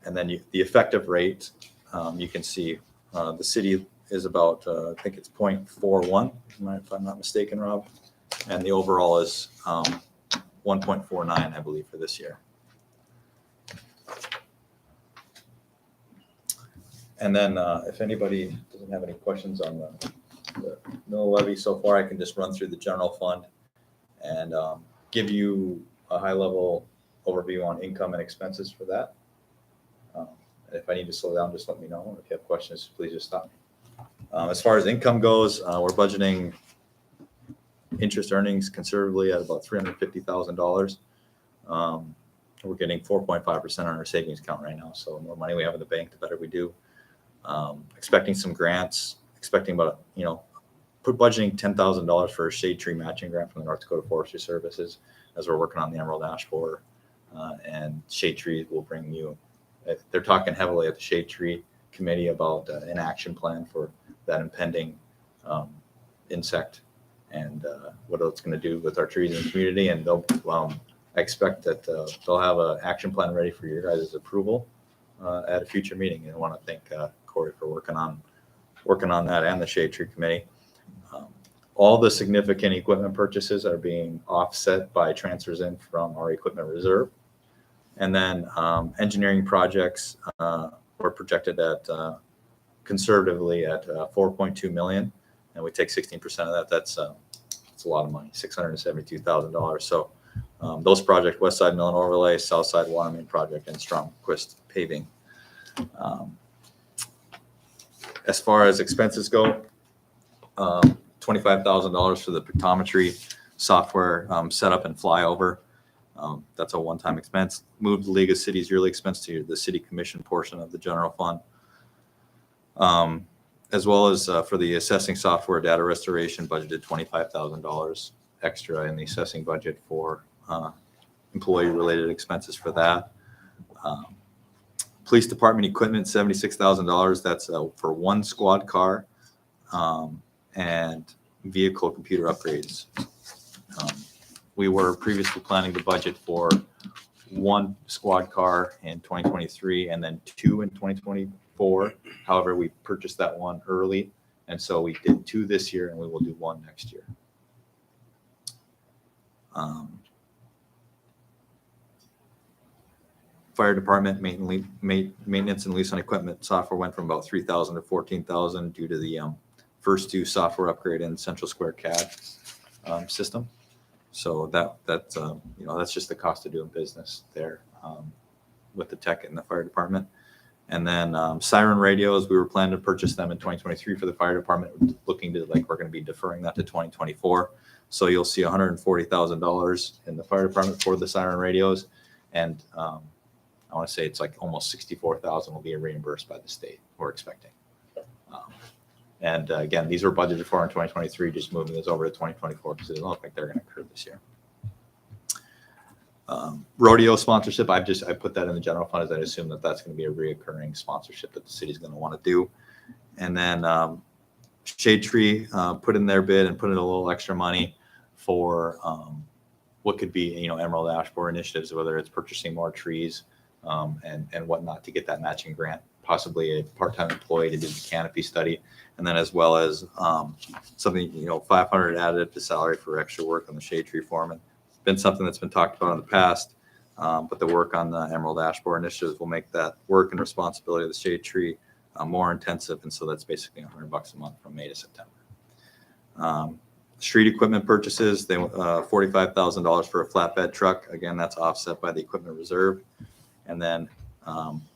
And then the effective rate, you can see the city is about, I think it's 0.41, if I'm not mistaken, Rob. And the overall is 1.49, I believe, for this year. And then if anybody doesn't have any questions on the mill levy so far, I can just run through the general fund and give you a high-level overview on income and expenses for that. If I need to slow down, just let me know. If you have questions, please just stop me. As far as income goes, we're budgeting interest earnings conservatively at about $350,000. We're getting 4.5% on our savings account right now. So the more money we have in the bank, the better we do. Expecting some grants, about, budgeting $10,000 for a shade tree matching grant from the North Dakota Forestry Services as we're working on the Emerald Ash Borer. And shade trees will bring you, they're talking heavily at the Shade Tree Committee about an action plan for that impending insect and what it's going to do with our trees in the community. And I expect that they'll have an action plan ready for your guys' approval at a future meeting. And I want to thank Corey for working on that, and the Shade Tree Committee. All the significant equipment purchases are being offset by transfers in from our equipment reserve. And then engineering projects were projected at conservatively at $4.2 million, and we take 16% of that. That's a lot of money, $672,000. So Those projects, West Side Mill and Overlay, South Side Water Main Project, and Stromquist Paving. As far as expenses go, $25,000 for the pictometry software setup and flyover. That's a one-time expense. Moved the League of Cities yearly expense to the city commission portion of the general fund. As well as for the assessing software data restoration, budgeted $25,000 extra in the assessing budget for employee-related expenses for that. Police department equipment, $76,000. That's for one squad car and vehicle computer upgrades. We were previously planning the budget for one squad car in 2023 and then two in 2024. However, we purchased that one early, and so we did two this year, and we will do one next year. Fire department maintenance and lease on equipment software went from about $3,000 to $14,000 due to the first two software upgrade in Central Square CAD system. So that's just the cost of doing business there with the tech in the fire department. And then siren radios, we were planning to purchase them in 2023 for the fire department. We're looking to we're going to be deferring that to 2024. So you'll see $140,000 in the fire department for the siren radios, and I want to say it's like almost $64,000 will be reimbursed by the state. We're expecting. And again, these were budgeted for in 2023, just moving this over to 2024 because it doesn't look like they're going to occur this year. Rodeo sponsorship, I put that in the general fund as I assume that that's going to be a reoccurring sponsorship that the city's going to want to do. And then Shade Tree put in their bid and put in a little extra money for what could be, Emerald Ash Borer initiatives, whether it's purchasing more trees and whatnot to get that matching grant, possibly a part-time employee to do the canopy study, and then as well as something, $500 added to salary for extra work on the Shade Tree foreman. It's been something that's been talked about in the past, but the work on the Emerald Ash Borer initiatives will make that work and responsibility of the Shade Tree more intensive, and so that's basically $100 a month from May to September. Street equipment purchases, they $45,000 for a flatbed truck. Again, that's offset by the equipment reserve. And then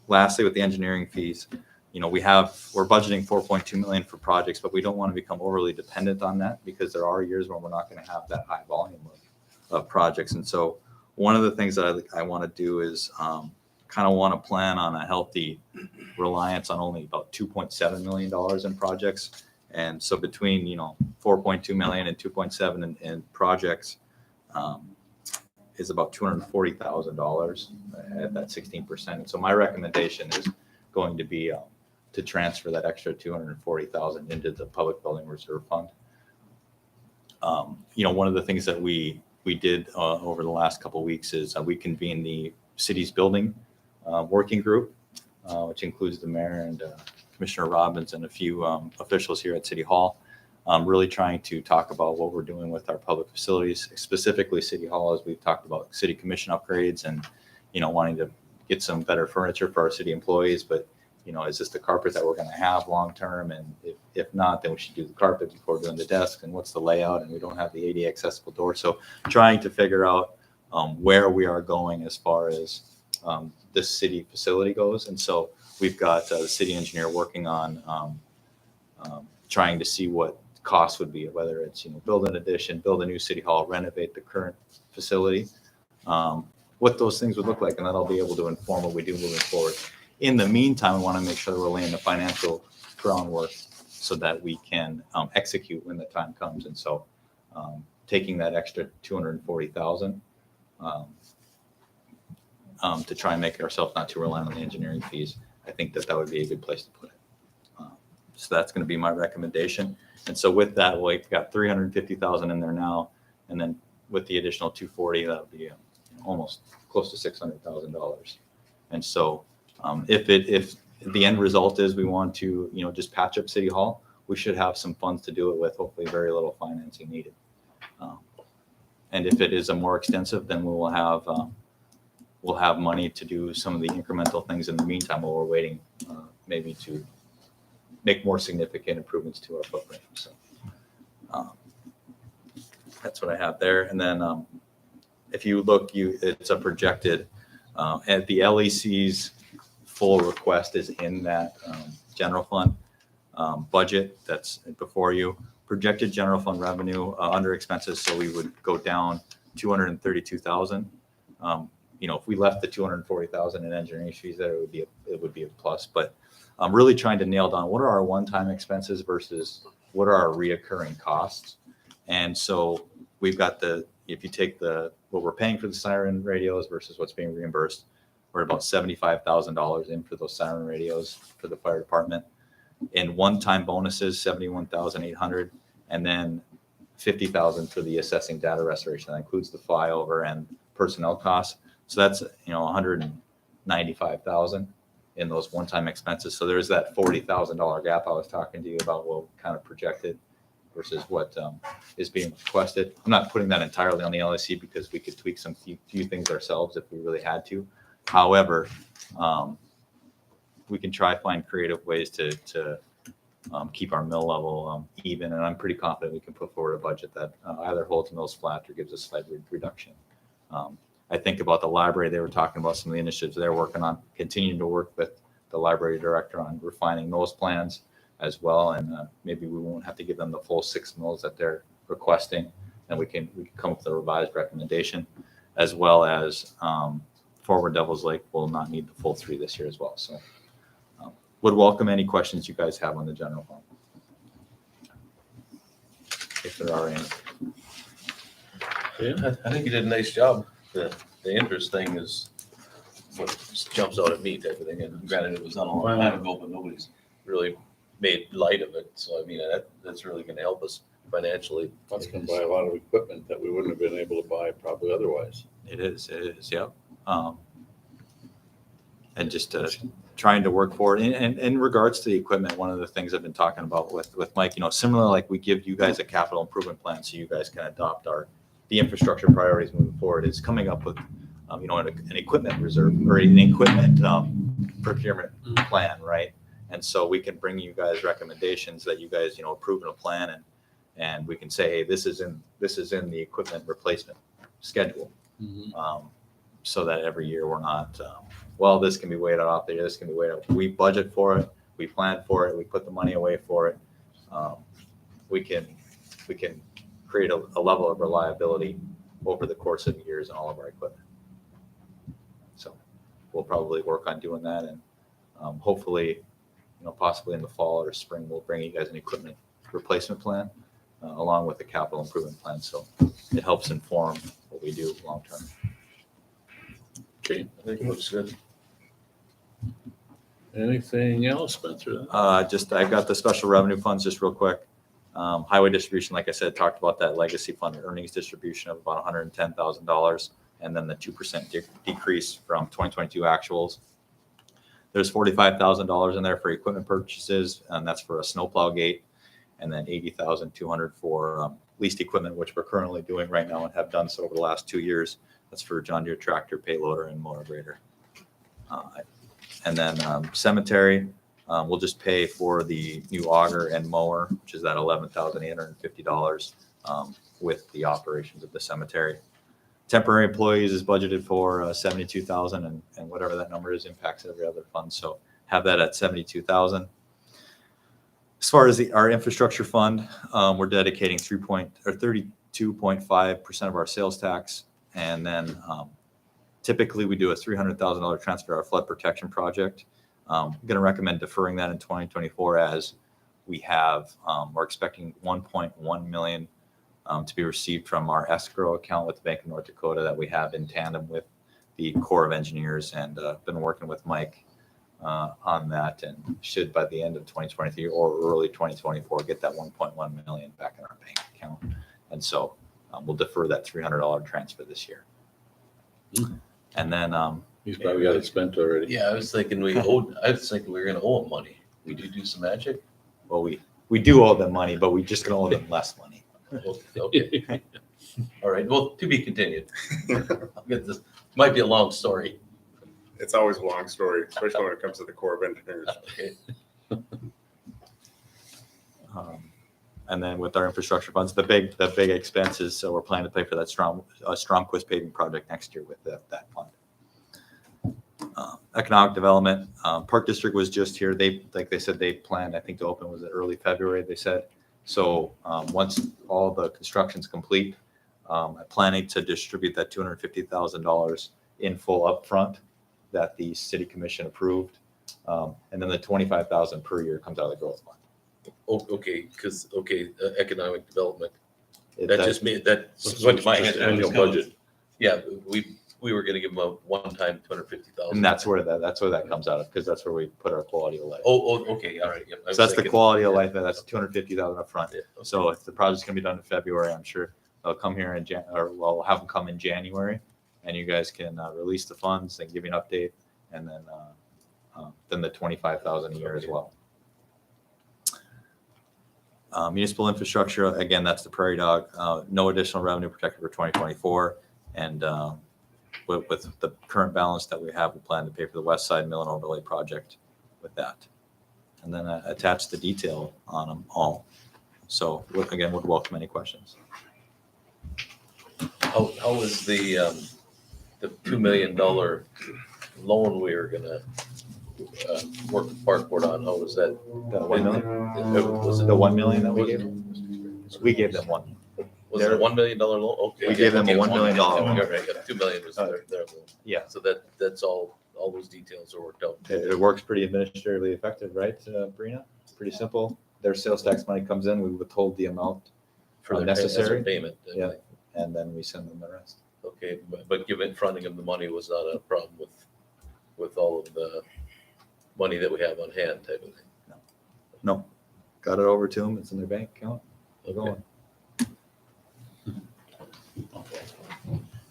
lastly, with the engineering fees, we're budgeting $4.2 million for projects, but we don't want to become overly dependent on that because there are years when we're not going to have that high volume of projects. And so one of the things that I want to do is kind of want to plan on a healthy reliance on only about $2.7 million in projects. And so between, 4.2 million and 2.7 in projects is about $240,000 at that 16%. And so my recommendation is going to be to transfer that extra $240,000 into the Public Building Reserve Fund. One of the things that we did over the last couple of weeks is we convened the city's building working group, which includes the mayor and Commissioner Robbins and a few officials here at City Hall, really trying to talk about what we're doing with our public facilities, specifically City Hall, as we've talked about city commission upgrades and, wanting to get some better furniture for our city employees. But, is this the carpet that we're going to have long-term? And if not, then we should do the carpet before doing the desk. And what's the layout? And we don't have the ADA accessible door. So trying to figure out where we are going as far as this city facility goes. And so we've got the city engineer working on trying to see what costs would be, whether it's, build an addition, build a new city hall, renovate the current facility, what those things would look like. And that'll be able to inform what we do moving forward. In the meantime, we want to make sure that we're laying the financial groundwork so that we can execute when the time comes. And so taking that extra $240,000 to try and make ourselves not too reliant on the engineering fees, I think that would be a good place to put it. So that's going to be my recommendation. And so with that, we've got $350,000 in there now, and then with the additional $240,000, that would be almost close to $600,000. And so if the end result is we want to just patch up City Hall, we should have some funds to do it with, hopefully very little financing needed. And if it is a more extensive, then we'll have money to do some of the incremental things in the meantime while we're waiting maybe to make more significant improvements to our footprint. So that's what I have there. And then if you look, it's a projected, and the LEC's full request is in that general fund budget that's before you. Projected general fund revenue under expenses, so we would go down 232,000. If we left the 240,000 in engineering fees there, it would be a plus. But I'm really trying to nail down what are our one-time expenses versus what are our reoccurring costs. And so we've got if you take what we're paying for the siren radios versus what's being reimbursed, we're about $75,000 in for those siren radios for the fire department. In one-time bonuses, 71,800, and then 50,000 for the assessing data restoration. That includes the flyover and personnel costs. So that's 195,000 in those one-time expenses. So there's that $40,000 gap I was talking to you about, what kind of projected versus what is being requested. I'm not putting that entirely on the LSC because we could tweak some few things ourselves if we really had to. However, we can try find creative ways to keep our mill level even, and I'm pretty confident we can put forward a budget that either holds mills flat or gives a slight reduction. I think about the library, they were talking about some of the initiatives they're working on, continuing to work with the library director on refining those plans as well, and maybe we won't have to give them the full 6 mills that they're requesting, and we can come up with a revised recommendation, as well as Forward Devils Lake will not need the full 3 this year as well. So would welcome any questions you guys have on the general fund, if there are any.
I think you did a nice job. The interest thing is what jumps out at me type of thing. And granted, it was done a long time ago, but nobody's really made light of it. So, I mean, that's really going to help us financially.
That's going to buy a lot of equipment that we wouldn't have been able to buy probably otherwise.
It is, yep. And just trying to work forward. And in regards to the equipment, one of the things I've been talking about with Mike, similar like we give you guys a capital improvement plan so you guys can adopt the infrastructure priorities moving forward, is coming up with an equipment reserve or an equipment procurement plan, right? And so we can bring you guys recommendations that you guys approve in a plan, and we can say, hey, this is in the equipment replacement schedule. So that every year we're not, this can be weighted off the year, this can be weighted off. We budget for it, we plan for it, we put the money away for it. We can create a level of reliability over the course of years in all of our equipment. So we'll probably work on doing that, and hopefully, possibly in the fall or spring, we'll bring you guys an equipment replacement plan along with the capital improvement plan. So it helps inform what we do long term.
Okay,
I think it looks good.
anything else, Spencer?
I've got the special revenue funds just real quick. Highway distribution, like I said, talked about that legacy fund earnings distribution of about $110,000, and then the 2% decrease from 2022 actuals. There's $45,000 in there for equipment purchases, and that's for a snowplow gate, and then $80,200 for leased equipment, which we're currently doing right now and have done so over the last 2 years. That's for John Deere tractor, payloader, and motor grader. And then cemetery, we'll just pay for the new auger and mower, which is that $11,850 with the operations of the cemetery. Temporary employees is budgeted for $72,000, and whatever that number is impacts every other fund. So have that at $72,000. As far as our infrastructure fund, we're dedicating 32.5% of our sales tax, and then typically we do a $300,000 transfer to our flood protection project. I'm going to recommend deferring that in 2024, as we have, we're expecting $1.1 million to be received from our escrow account with the Bank of North Dakota that we have in tandem with the Corps of Engineers, and been working with Mike on that, and should by the end of 2023 or early 2024 get that $1.1 million back in our bank account. And so we'll defer that $300 transfer this year. And then
He's probably got it spent already.
Yeah, I was thinking we were going to owe him money. We do some magic.
well, we do owe them money, but we just gonna owe them less money.
Okay. All right. Well, to be continued. I'll get this. Might be a long story.
It's always a long story, especially when it comes to the Corps of Engineers.
Okay.
And then with our infrastructure funds, the big expense is, so we're planning to pay for that Stromquist paving project next year with that fund. Economic development, Park District was just here. Like they said, they planned, I think, to open, was it early February, they said. So once all the construction's complete, I'm planning to distribute that $250,000 in full upfront that the city commission approved. And then the $25,000 per year comes out of the growth fund.
Okay, because, economic development,
It-
that just made, that went to my head.
Annual budget.
Yeah, we were gonna give them a one-time 250,000.
And that's where that comes out of, because that's where we put our quality of life.
Okay, all right. Yep, I was
So that's the
thinking-
quality of life, and that's $250,000 up front.
Yeah, okay.
So if the project's gonna be done in February, I'm sure they'll come here in we'll have them come in January, and you guys can release the funds and give you an update, and then the 25,000 a year as well. Municipal infrastructure, again, that's the Prairie Dog. No additional revenue projected for 2024, and with the current balance that we have, we plan to pay for the West Side Mill and Overlay project with that, and then attach the detail on them all. So again, would welcome any questions.
How was the $2 million loan we were gonna work with Park Board on? How was that?
The 1 million,
Was it
the 1 million that we gave them? We gave them one.
Was it a $1 million loan? Okay.
We gave them a
okay,
$1 million loan.
You're right, yeah, $2 million was their loan.
Yeah,
So that's all those details are worked out.
it works pretty administratively effective, right, Brina? Pretty simple. Their sales tax money comes in, we withhold the amount,
For their
necessary.
payment.
Yeah. and then we send them the rest.
Okay, but giving, fronting of the money was not a problem with all of the money that we have on hand type of thing.
No, got it over to them. It's in their bank account. They're
Okay.
going.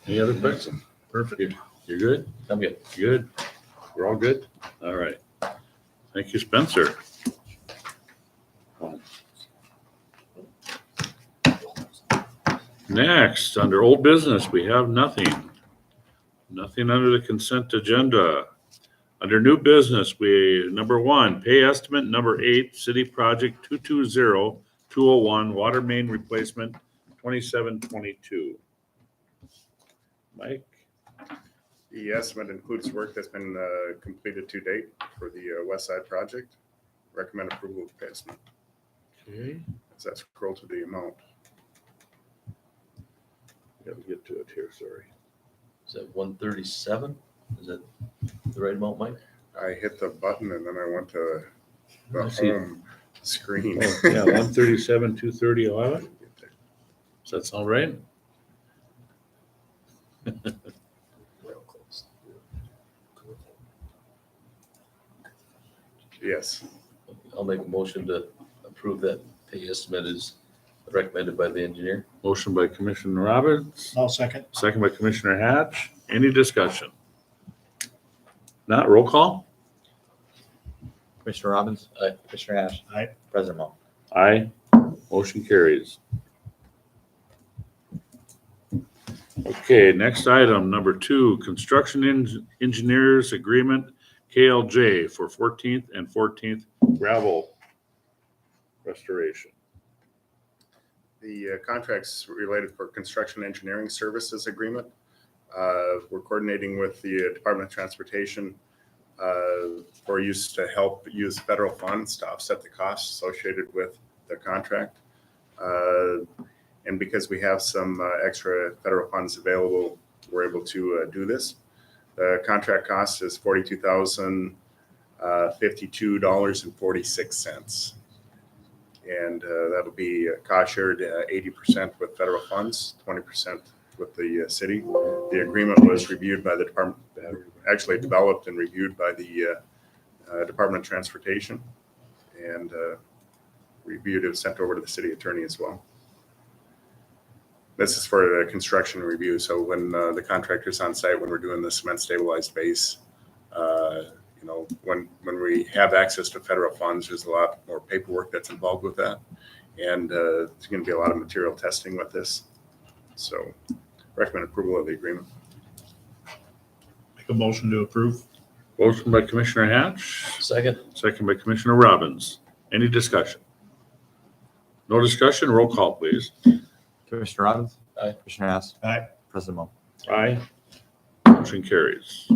Any other questions? Perfect. You're good?
I'm good.
Good. We're all good? All right. Thank you, Spencer. Next, under old business, we have nothing. Nothing under the consent agenda. Under new business, number 1, pay estimate number 8, city project 220201, water main replacement 2722. Mike?
The estimate includes work that's been completed to date for the West Side project. Recommend approval of the estimate.
Okay.
As that scroll to the amount.
Got to get to it here, sorry.
Is that 137? Is that the right amount, Mike?
I hit the button and then I went to the
I see.
home screen.
Oh, yeah, 137, 230, 11. Does that sound right?
Yes.
I'll make a motion to approve that pay estimate as recommended by the engineer.
Motion by Commissioner Roberts,
I'll second.
second by Commissioner Hatch. Any discussion? Not roll call?
Commissioner Robbins?
Aye.
Commissioner Ash?
Aye.
President Mo?
Aye. Motion carries. Okay, next item, number 2, construction engineers agreement, KLJ for 14th and 14th gravel restoration.
The contract's related for construction engineering services agreement. We're coordinating with the Department of Transportation for use to help use federal funds to offset the costs associated with the contract. And because we have some extra federal funds available, we're able to do this. The contract cost is $42,052.46. And that'll be cost shared 80% with federal funds, 20% with the city. The agreement was reviewed by the department, actually developed and reviewed by the Department of Transportation, and reviewed and sent over to the city attorney as well. This is for the construction review. So when the contractor's on site, when we're doing the cement stabilized base, you know, when we have access to federal funds, there's a lot more paperwork that's involved with that. And there's going to be a lot of material testing with this. So recommend approval of the agreement.
Make a motion to approve.
Motion by Commissioner Hatch,
Second?
second by Commissioner Robbins. Any discussion? No discussion, roll call, please.
Commissioner Robbins?
Aye.
Commissioner Hess?
Aye.
President Mo?
Aye. Motion carries.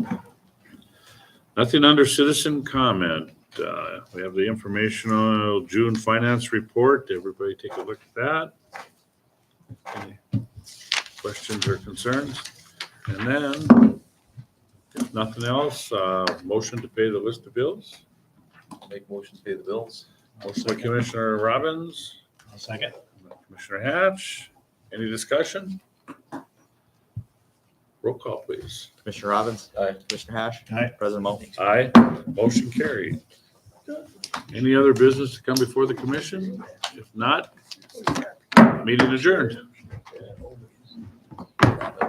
Nothing under citizen comment. We have the informational June finance report. Everybody take a look at that. Any questions or concerns? And then, if nothing else, motion to pay the list of bills.
Make motion to pay the bills.
Motion by Commissioner Robbins,
I'll second.
Commissioner Hatch. Any discussion? Roll call, please.
Commissioner Robbins?
Aye.
Commissioner Hash?
Aye.
President Mo?
Aye. Motion carried. Any other business to come before the commission? If not, meeting adjourned.